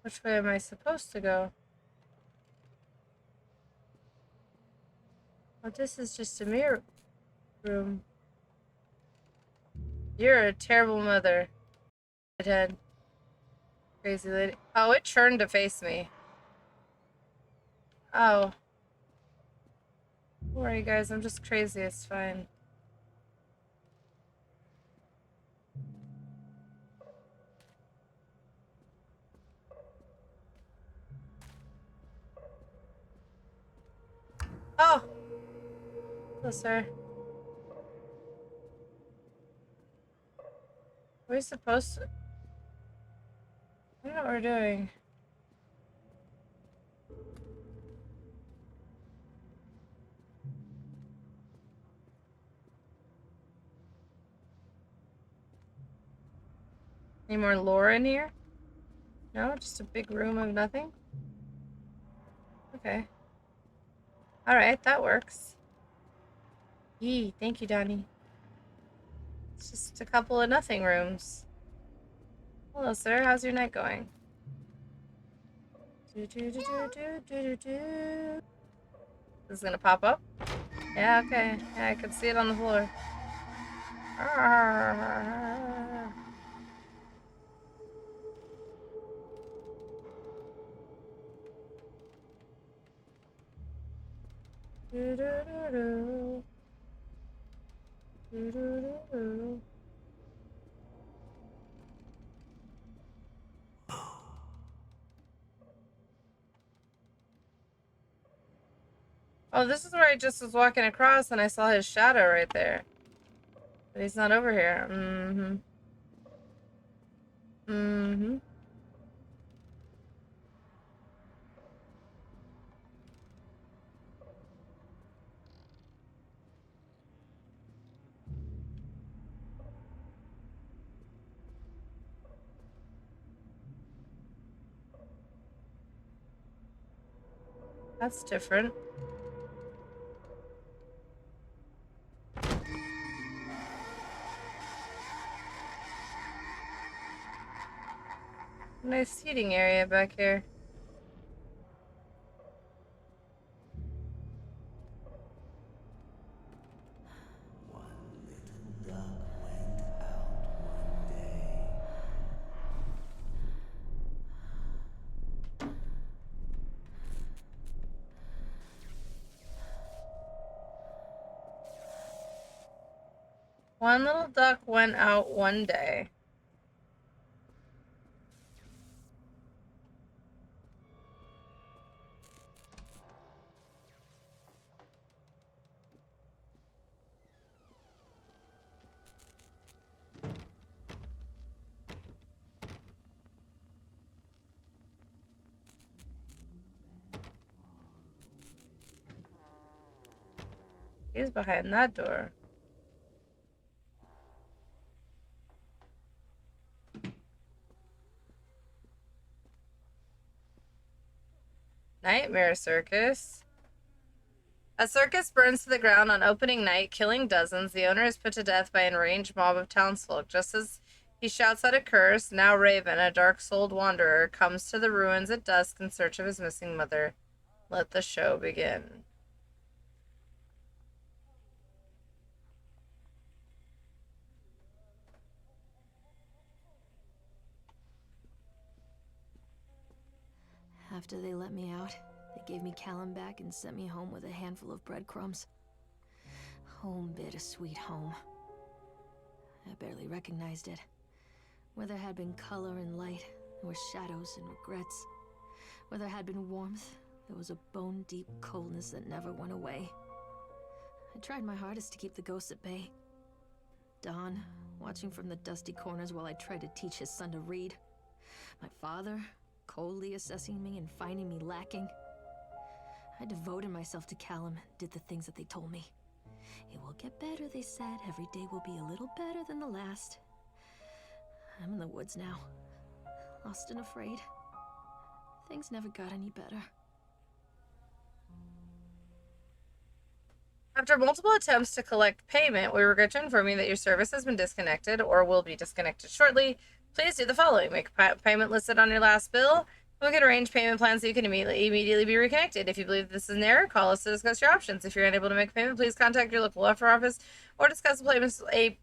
Which way am I supposed to go? Oh, this is just a mirror room. You're a terrible mother. Head. Crazy lady. Oh, it turned to face me. Oh. Don't worry, guys. I'm just crazy. It's fine. Oh! Hello, sir. Are we supposed to... I don't know what we're doing. Any more lore in here? No? Just a big room of nothing? Okay. Alright, that works. Yee, thank you, Donnie. It's just a couple of nothing rooms. Hello, sir. How's your night going? This is gonna pop up? Yeah, okay. Yeah, I can see it on the floor. Do-do-do-do. Do-do-do-do. Oh, this is where I just was walking across and I saw his shadow right there. But he's not over here. Mm-hmm. Mm-hmm. That's different. Nice seating area back here. One little duck went out one day. He's behind that door. Nightmare circus. A circus burns to the ground on opening night, killing dozens. The owner is put to death by an enraged mob of townsfolk. Just as he shouts out a curse, now Raven, a dark-souled wanderer, comes to the ruins at dusk in search of his missing mother. Let the show begin. After they let me out, they gave me Callum back and sent me home with a handful of breadcrumbs. Home, bittersweet home. I barely recognized it. Where there had been color and light, there were shadows and regrets. Where there had been warmth, there was a bone-deep coldness that never went away. I tried my hardest to keep the ghosts at bay. Don, watching from the dusty corners while I tried to teach his son to read. My father, coldly assessing me and finding me lacking. I devoted myself to Callum and did the things that they told me. It will get better, they said. Every day will be a little better than the last. I'm in the woods now, lost and afraid. Things never got any better. After multiple attempts to collect payment, we regret to inform you that your service has been disconnected or will be disconnected shortly. Please do the following. Make payment listed on your last bill. We can arrange payment plans so you can immediately be reconnected. If you believe this is an error, call us to discuss your options. If you're unable to make a payment, please contact your local welfare office or discuss to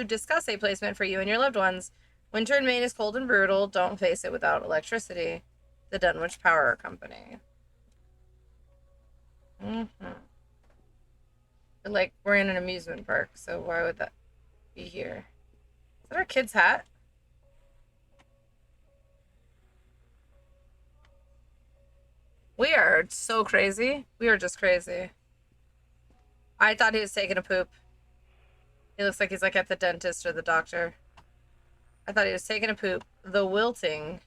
discuss a placement for you and your loved ones. Winter in Maine is cold and brutal. Don't face it without electricity. The Dunwich Power Company. Like, we're in an amusement park, so why would that be here? Is that our kid's hat? We are so crazy. We are just crazy. I thought he was taking a poop. He looks like he's like at the dentist or the doctor. I thought he was taking a poop. The wilting.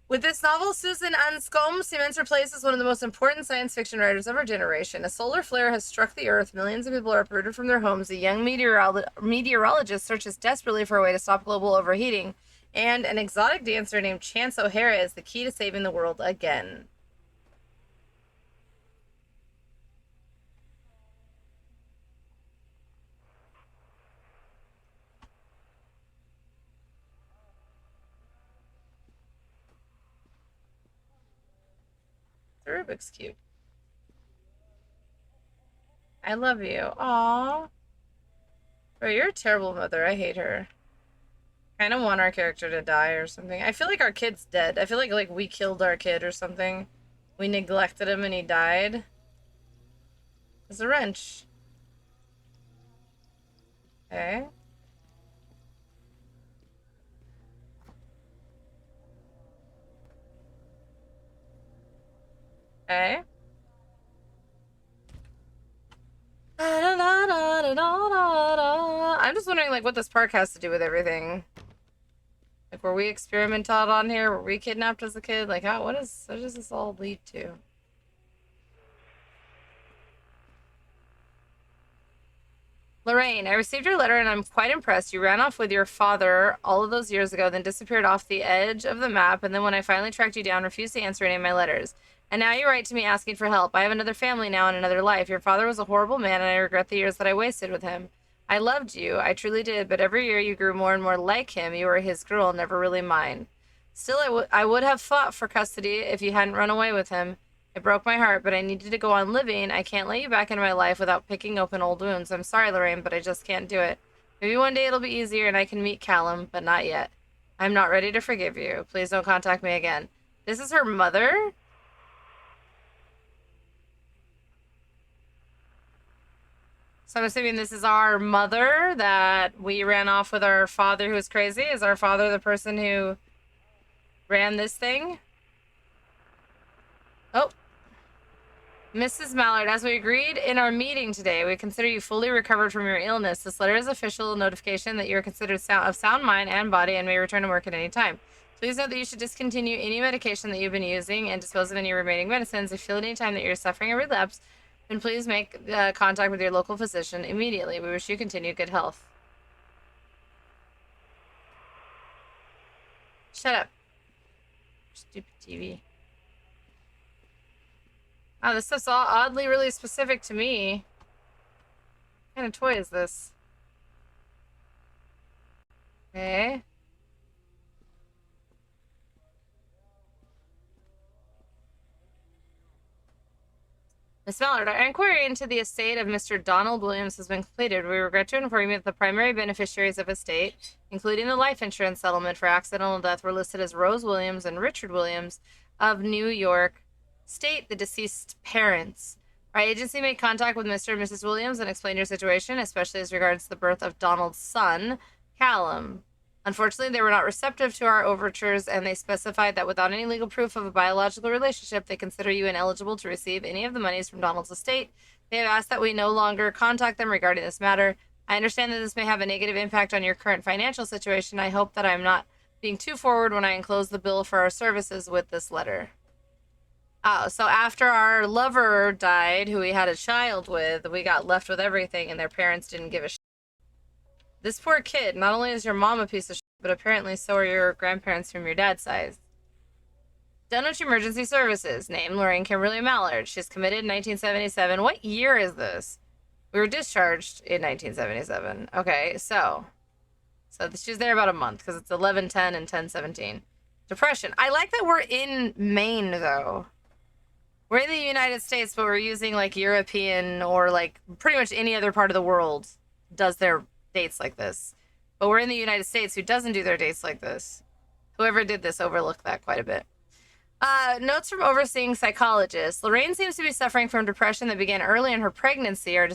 With this novel, Susan Anscombe cements her place as one of the most important science fiction writers of our generation. A solar flare has struck the Earth. Millions of people are uprooted from their homes. A young meteorologist searches desperately for a way to stop global overheating. And an exotic dancer named Chance O'Hara is the key to saving the world again. The Rubik's Cube. I love you. Aww. Bro, you're a terrible mother. I hate her. Kind of want our character to die or something. I feel like our kid's dead. I feel like we killed our kid or something. We neglected him and he died. There's a wrench. Okay. Okay. I'm just wondering, like, what this park has to do with everything. Like, were we experimented on here? Were we kidnapped as a kid? Like, what does this all lead to? Lorraine, I received your letter and I'm quite impressed. You ran off with your father all of those years ago, then disappeared off the edge of the map, and then when I finally tracked you down, refused to answer any of my letters. And now you write to me asking for help. I have another family now and another life. Your father was a horrible man, and I regret the years that I wasted with him. I loved you, I truly did, but every year you grew more and more like him. You were his girl, never really mine. Still, I would have fought for custody if you hadn't run away with him. It broke my heart, but I needed to go on living. I can't let you back into my life without picking open old wounds. I'm sorry, Lorraine, but I just can't do it. Maybe one day it'll be easier and I can meet Callum, but not yet. I'm not ready to forgive you. Please don't contact me again. This is her mother? So I'm assuming this is our mother that we ran off with our father who was crazy? Is our father the person who ran this thing? Oh. Mrs. Mallard, as we agreed in our meeting today, we consider you fully recovered from your illness. This letter is official notification that you are considered of sound mind and body and may return to work at any time. Please note that you should discontinue any medication that you've been using and dispose of any remaining medicines. If you feel at any time that you're suffering a relapse, then please make contact with your local physician immediately. We wish you continued good health. Shut up. Stupid TV. Wow, this stuff's all oddly really specific to me. What kind of toy is this? Okay. Miss Mallard, our inquiry into the estate of Mr. Donald Williams has been completed. We regret to inform you that the primary beneficiaries of estate, including the life insurance settlement for accidental death, were listed as Rose Williams and Richard Williams of New York State, the deceased parents. Our agency made contact with Mr. and Mrs. Williams and explained your situation, especially as regards the birth of Donald's son, Callum. Unfortunately, they were not receptive to our overtures, and they specified that without any legal proof of a biological relationship, they consider you ineligible to receive any of the monies from Donald's estate. They have asked that we no longer contact them regarding this matter. I understand that this may have a negative impact on your current financial situation. I hope that I'm not being too forward when I enclose the bill for our services with this letter. Oh, so after our lover died, who we had a child with, we got left with everything, and their parents didn't give a shit. This poor kid, not only is your mom a piece of shit, but apparently so are your grandparents from your dad's side. Dunwich Emergency Services. Name, Lorraine Kimberly Mallard. She's committed in 1977. What year is this? We were discharged in 1977. Okay, so she's there about a month, because it's 11/10 and 10/17. Depression. I like that we're in Maine, though. We're in the United States, but we're using, like, European or, like, pretty much any other part of the world does their dates like this. But we're in the United States, who doesn't do their dates like this. Whoever did this overlooked that quite a bit. Notes from overseeing psychologists. Lorraine seems to be suffering from depression that began early in her pregnancy. Our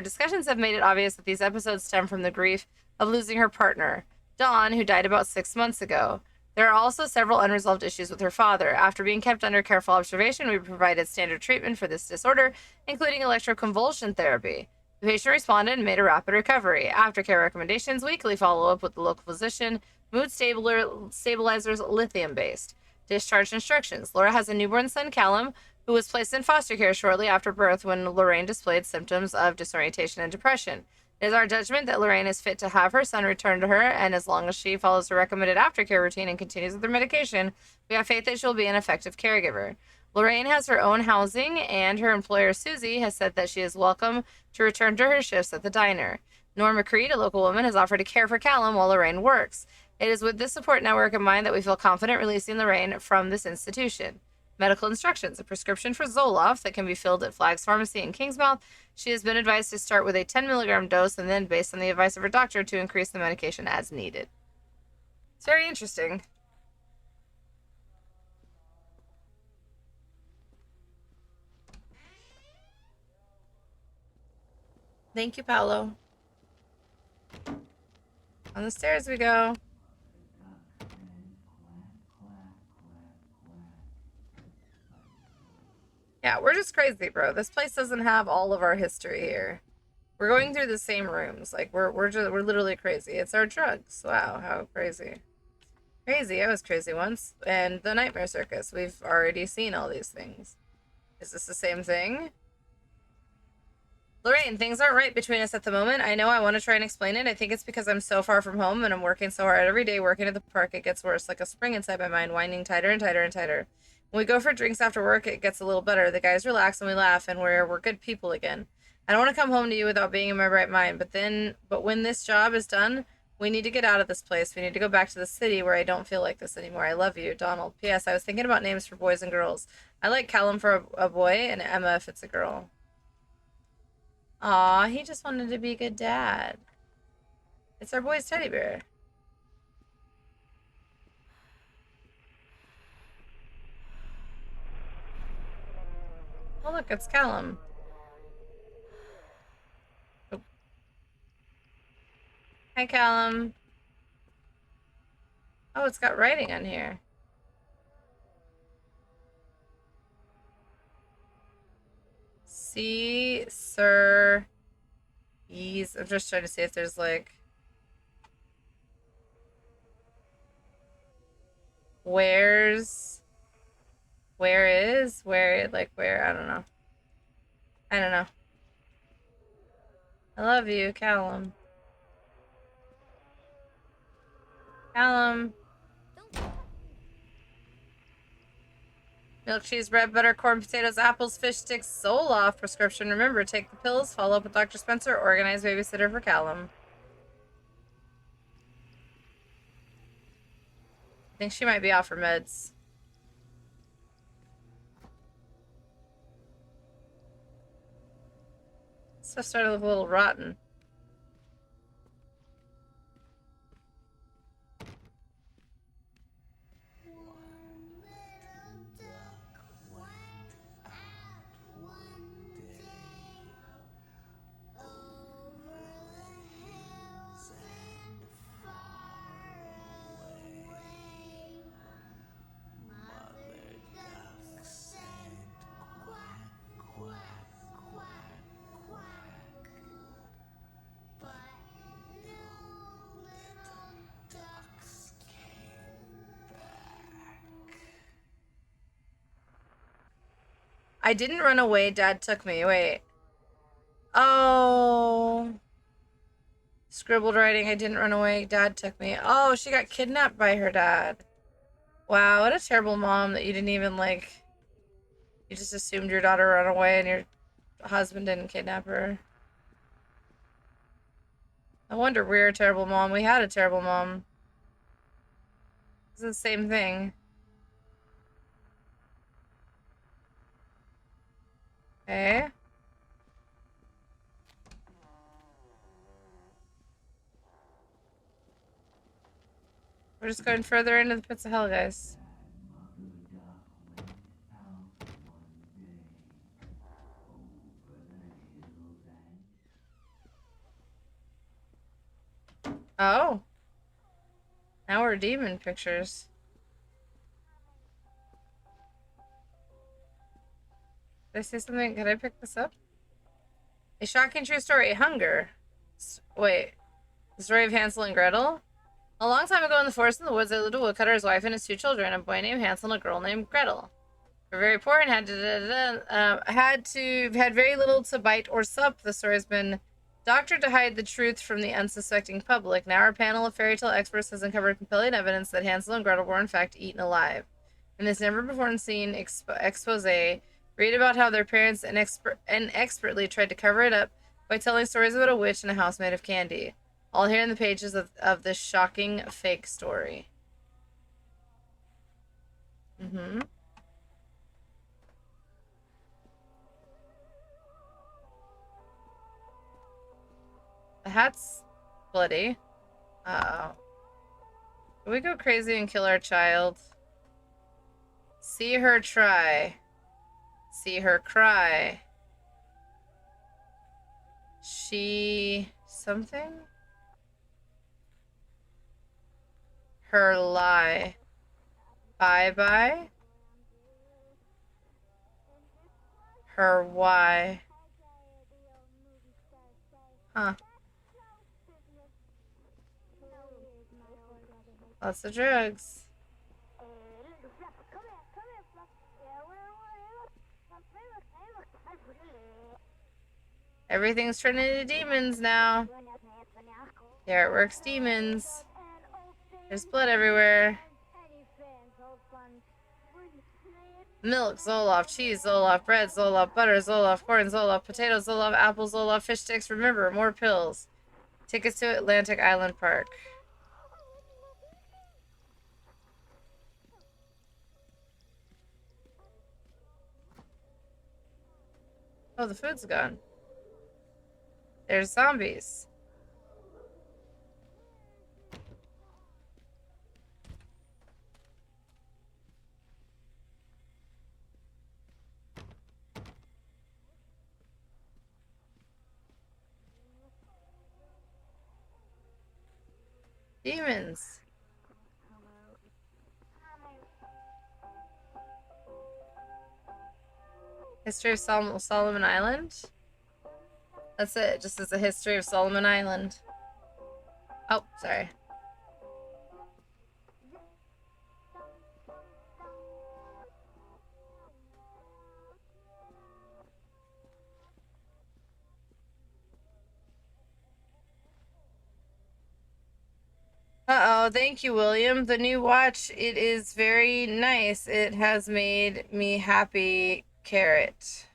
discussions have made it obvious that these episodes stem from the grief of losing her partner, Dawn, who died about 6 months ago. There are also several unresolved issues with her father. After being kept under careful observation, we provided standard treatment for this disorder, including electroconvulsion therapy. The patient responded and made a rapid recovery. Aftercare recommendations, weekly follow-up with the local physician, mood stabilizers, lithium-based. Discharge instructions. Laura has a newborn son, Callum, who was placed in foster care shortly after birth when Lorraine displayed symptoms of disorientation and depression. It is our judgment that Lorraine is fit to have her son returned to her, and as long as she follows her recommended aftercare routine and continues with her medication, we have faith that she'll be an effective caregiver. Lorraine has her own housing, and her employer, Susie, has said that she is welcome to return to her shifts at the diner. Norma Creed, a local woman, has offered to care for Callum while Lorraine works. It is with this support network in mind that we feel confident releasing Lorraine from this institution. Medical instructions. A prescription for Zoloft that can be filled at Flagg's Pharmacy in Kingsmouth. She has been advised to start with a 10 milligram dose and then, based on the advice of her doctor, to increase the medication as needed. It's very interesting. Thank you, Paolo. On the stairs we go. Yeah, we're just crazy, bro. This place doesn't have all of our history here. We're going through the same rooms. Like we're literally crazy. It's our drugs. Wow, how crazy. Crazy. I was crazy once. And the Nightmare Circus. We've already seen all these things. Is this the same thing? Lorraine, things aren't right between us at the moment. I know I want to try and explain it. I think it's because I'm so far from home and I'm working so hard every day working at the park. It gets worse, like a spring inside my mind, winding tighter and tighter and tighter. When we go for drinks after work, it gets a little better. The guys relax and we laugh and we're good people again. I don't want to come home to you without being in my right mind, but when this job is done, we need to get out of this place. We need to go back to the city where I don't feel like this anymore. I love you, Donald. P.S. I was thinking about names for boys and girls. I like Callum for a boy and Emma if it's a girl. Aw, he just wanted to be a good dad. It's our boy's teddy bear. Oh, look, it's Callum. Oh. Hi, Callum. Oh, it's got writing on here. See, sir. Ease. I'm just trying to see if there's like. Where's. Where is? Where, like, where? I don't know. I don't know. I love you, Callum. Callum. Milk, cheese, bread, butter, corn, potatoes, apples, fish sticks, Zoloft prescription. Remember, take the pills, follow up with Dr. Spencer, organize babysitter for Callum. I think she might be off her meds. Stuff started to look a little rotten. I didn't run away. Dad took me. Wait. Oh. Scribbled writing. I didn't run away. Dad took me. Oh, she got kidnapped by her dad. Wow, what a terrible mom that you didn't even, like... You just assumed your daughter ran away and your husband didn't kidnap her. I wonder we're a terrible mom. We had a terrible mom. It's the same thing. Okay. We're just going further into the pits of hell, guys. Oh. Now we're demon pictures. Did I say something? Could I pick this up? A shocking true story. Hunger. Wait. The story of Hansel and Gretel? A long time ago in the forest in the woods, there lived a woodcutter, his wife, and his two children, a boy named Hansel and a girl named Gretel. They were very poor and had very little to bite or sup. The story has been doctored to hide the truth from the unsuspecting public. Now our panel of fairy tale experts has uncovered compelling evidence that Hansel and Gretel were in fact eaten alive. In this never-before-seen expose, read about how their parents expertly tried to cover it up by telling stories about a witch and a house made of candy. All here in the pages of this shocking fake story. Mm-hmm. The hat's bloody. Uh-oh. Can we go crazy and kill our child? See her try. See her cry. She... something? Her lie. Bye-bye? Her why. Huh. Lots of drugs. Everything's turning into demons now. The artwork's demons. There's blood everywhere. Milk, Zoloft, cheese, Zoloft, bread, Zoloft, butter, Zoloft, corn, Zoloft, potatoes, Zoloft, apples, Zoloft, fish sticks. Remember, more pills. Tickets to Atlantic Island Park. Oh, the food's gone. There's zombies. Demons. History of Solomon Island? That's it. Just as a history of Solomon Island. Oh, sorry. Uh-oh, thank you, William. The new watch, it is very nice. It has made me happy, Carrot.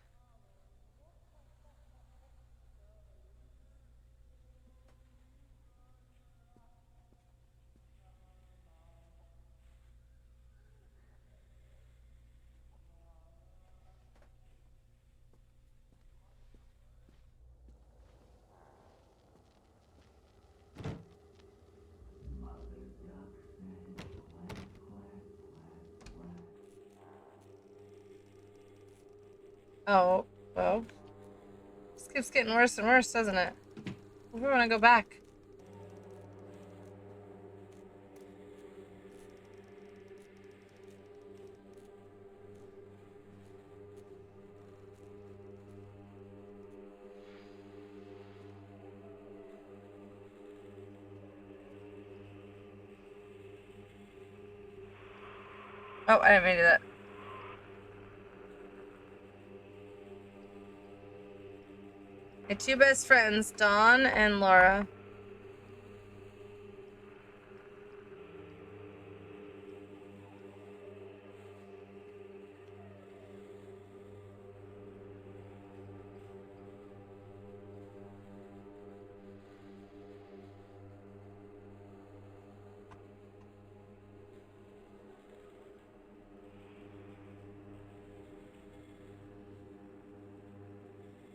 Oh, well. This keeps getting worse and worse, doesn't it? We want to go back. Oh, I didn't mean to do that. My two best friends, Dawn and Laura.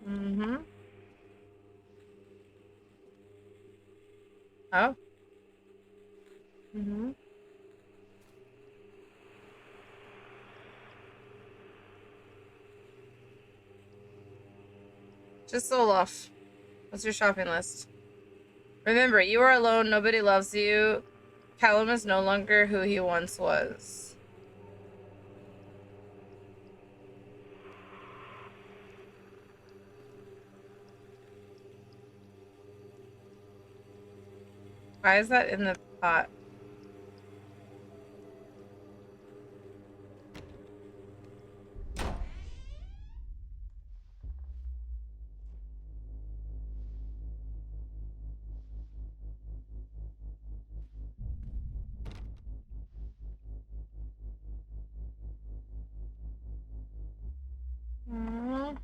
Mm-hmm. Oh. Mm-hmm. Just Olaf. What's your shopping list? Remember, you are alone. Nobody loves you. Callum is no longer who he once was. Why is that in the pot? Aww.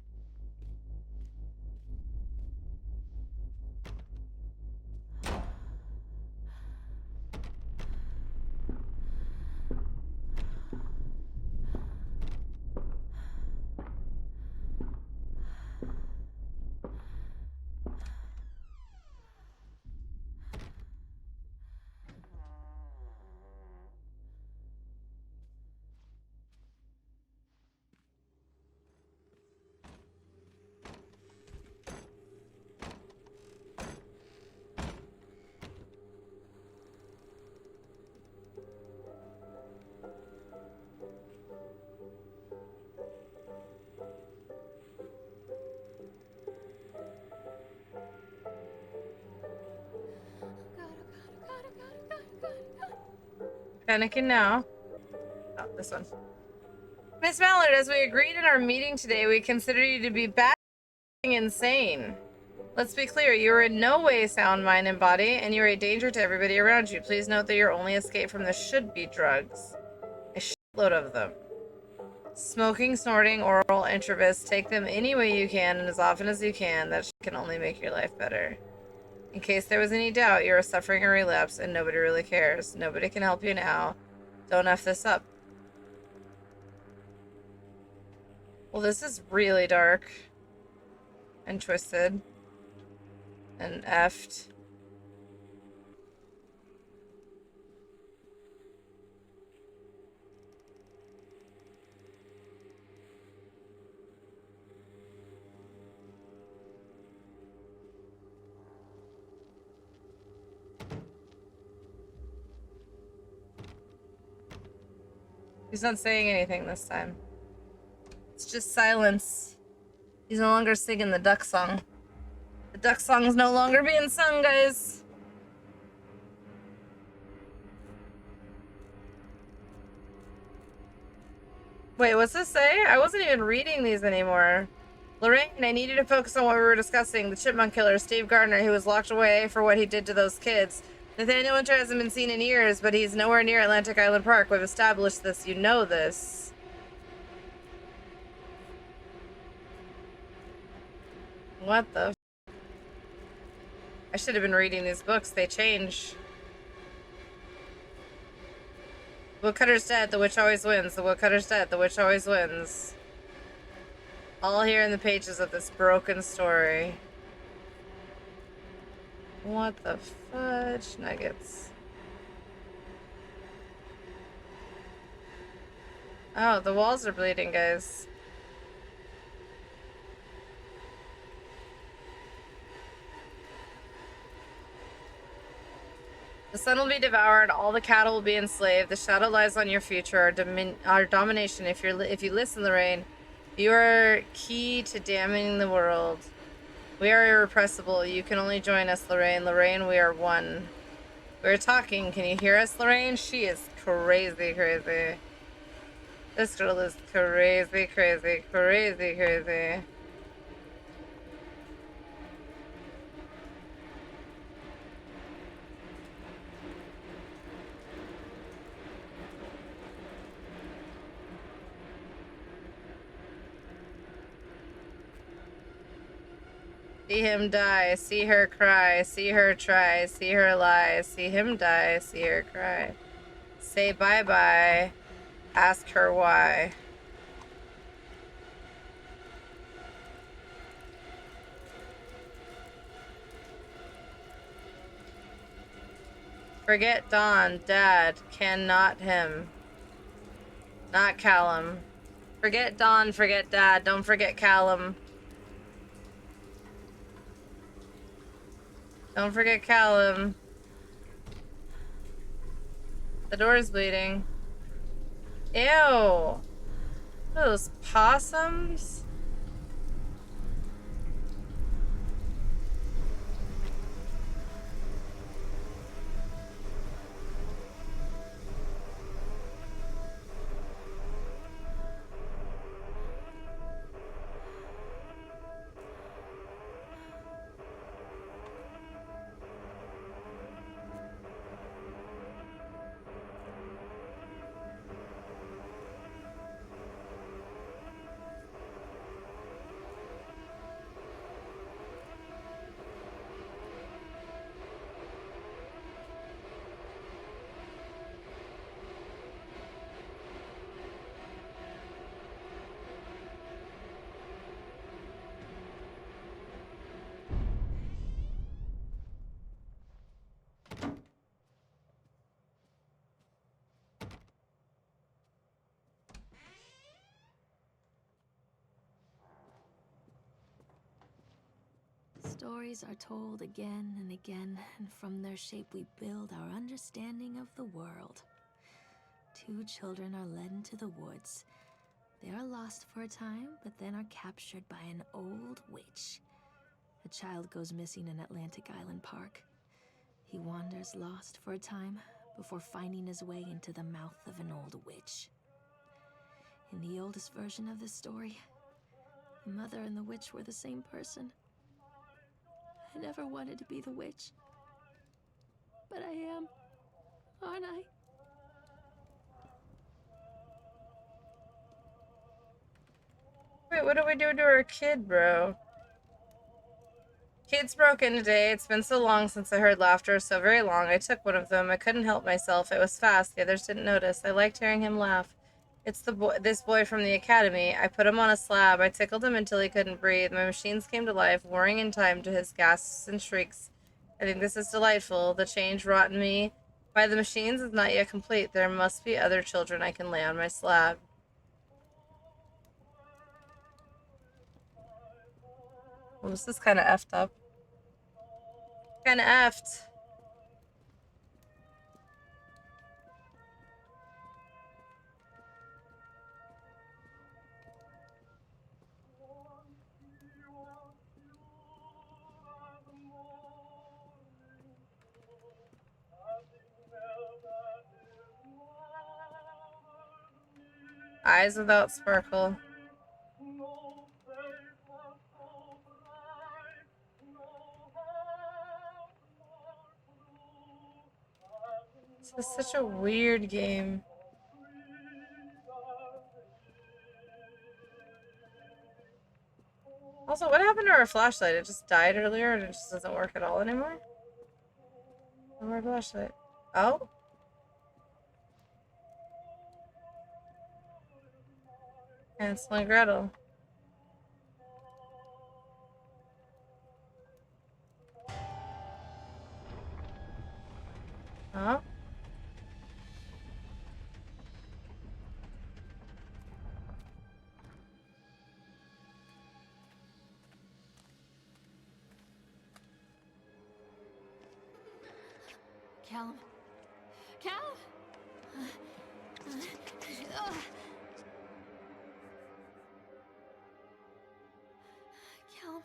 panicking now. Oh, this one. Miss Mallard, as we agreed in our meeting today, we consider you to be bad insane. Let's be clear, you are in no way sound mind and body, and you're a danger to everybody around you. Please note that your only escape from this should be drugs. A shitload of them. Smoking, snorting, oral, intravenous. Take them any way you can and as often as you can. That can only make your life better. In case there was any doubt, you are suffering a relapse and nobody really cares. Nobody can help you now. Don't F this up. Well, this is really dark. And twisted. And effed. He's not saying anything this time. It's just silence. He's no longer singing the duck song. The duck song is no longer being sung, guys. Wait, what's this say? I wasn't even reading these anymore. Lorraine, I need you to focus on what we were discussing. The chipmunk killer, Steve Gardner, who was locked away for what he did to those kids. Nathaniel Winter hasn't been seen in years, but he's nowhere near Atlantic Island Park. We've established this. You know this. What the f? I should have been reading these books. They change. The woodcutter's dead. The witch always wins. The woodcutter's dead. The witch always wins. All here in the pages of this broken story. What the fudge nuggets? Oh, the walls are bleeding, guys. The sun will be devoured, all the cattle will be enslaved, the shadow lies on your future, our domination. If you listen, Lorraine, you are key to damning the world. We are irrepressible. You can only join us, Lorraine. Lorraine, we are one. We're talking. Can you hear us, Lorraine? She is crazy, crazy. This girl is crazy, crazy, crazy, crazy. See him die, see her cry, see her try, see her lie, see him die, see her cry. Say bye-bye, ask her why. Forget Don, Dad, cannot him. Not Callum. Forget Don, forget Dad, don't forget Callum. Don't forget Callum. The door's bleeding. Ew. Those possums? Stories are told again and again, and from their shape we build our understanding of the world. Two children are led into the woods. They are lost for a time, but then are captured by an old witch. A child goes missing in Atlantic Island Park. He wanders lost for a time, before finding his way into the mouth of an old witch. In the oldest version of this story, the mother and the witch were the same person. I never wanted to be the witch, but I am, aren't I? Wait, what do we do to our kid, bro? Kids broke in today. It's been so long since I heard laughter, so very long. I took one of them. I couldn't help myself. It was fast. The others didn't notice. I liked hearing him laugh. It's this boy from the academy. I put him on a slab. I tickled him until he couldn't breathe. My machines came to life, whirring in time to his gasps and shrieks. I think this is delightful. The change wrought in me by the machines is not yet complete. There must be other children I can lay on my slab. Well, this is kind of effed up. Kind of effed. Eyes without sparkle. This is such a weird game. Also, what happened to our flashlight? It just died earlier and it just doesn't work at all anymore? No more flashlight. Oh? Hansel and Gretel. Huh? Callum? Callum? Callum? Callum?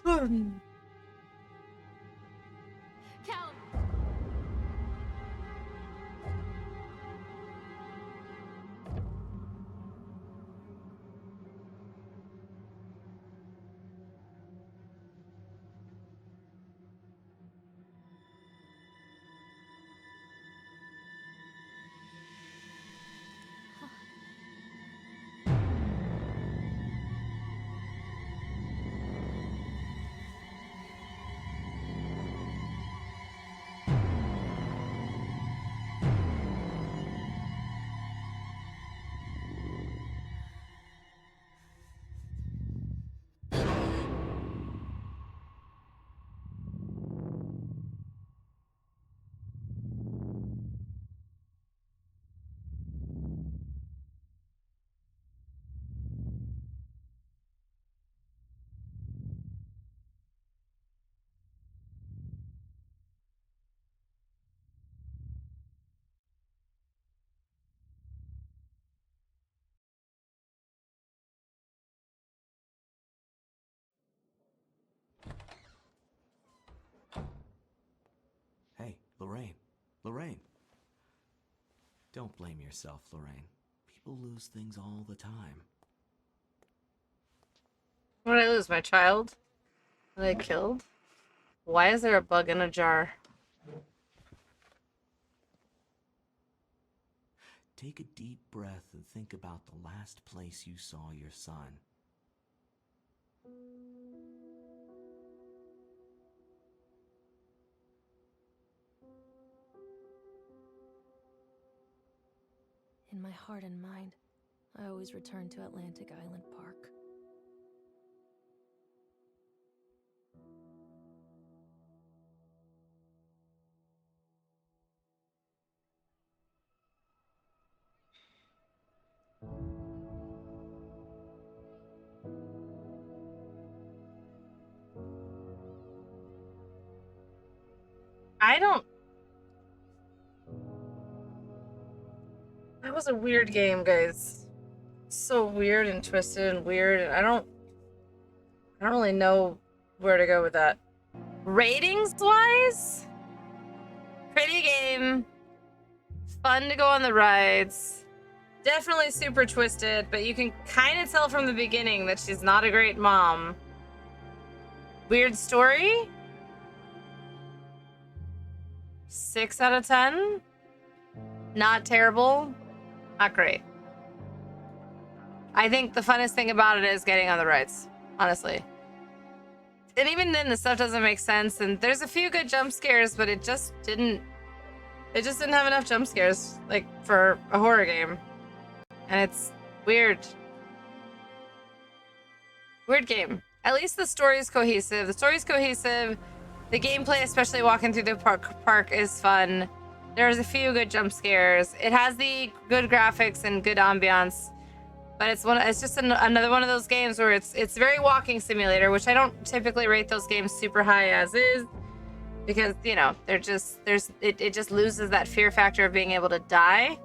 Callum! Hey, Lorraine. Lorraine. Don't blame yourself, Lorraine. People lose things all the time. What did I lose? My child? That I killed? Why is there a bug in a jar? Take a deep breath and think about the last place you saw your son. In my heart and mind, I always return to Atlantic Island Park. I don't... That was a weird game, guys. So weird and twisted and weird, and I don't really know where to go with that. Ratings wise, pretty game, fun to go on the rides, definitely super twisted, but you can kind of tell from the beginning that she's not a great mom. Weird story, 6 out of 10. Not terrible, not great. I think the funnest thing about it is getting on the rides, honestly. And even then, the stuff doesn't make sense, and there's a few good jump scares, but it just didn't have enough jump scares, like, for a horror game. And it's weird. Weird game. At least the story is cohesive. The story's cohesive. The gameplay, especially walking through the park, is fun. There's a few good jump scares. It has the good graphics and good ambiance. But it's just another one of those games where it's very walking simulator, which I don't typically rate those games super high as is, because, you know, it just loses that fear factor of being able to die.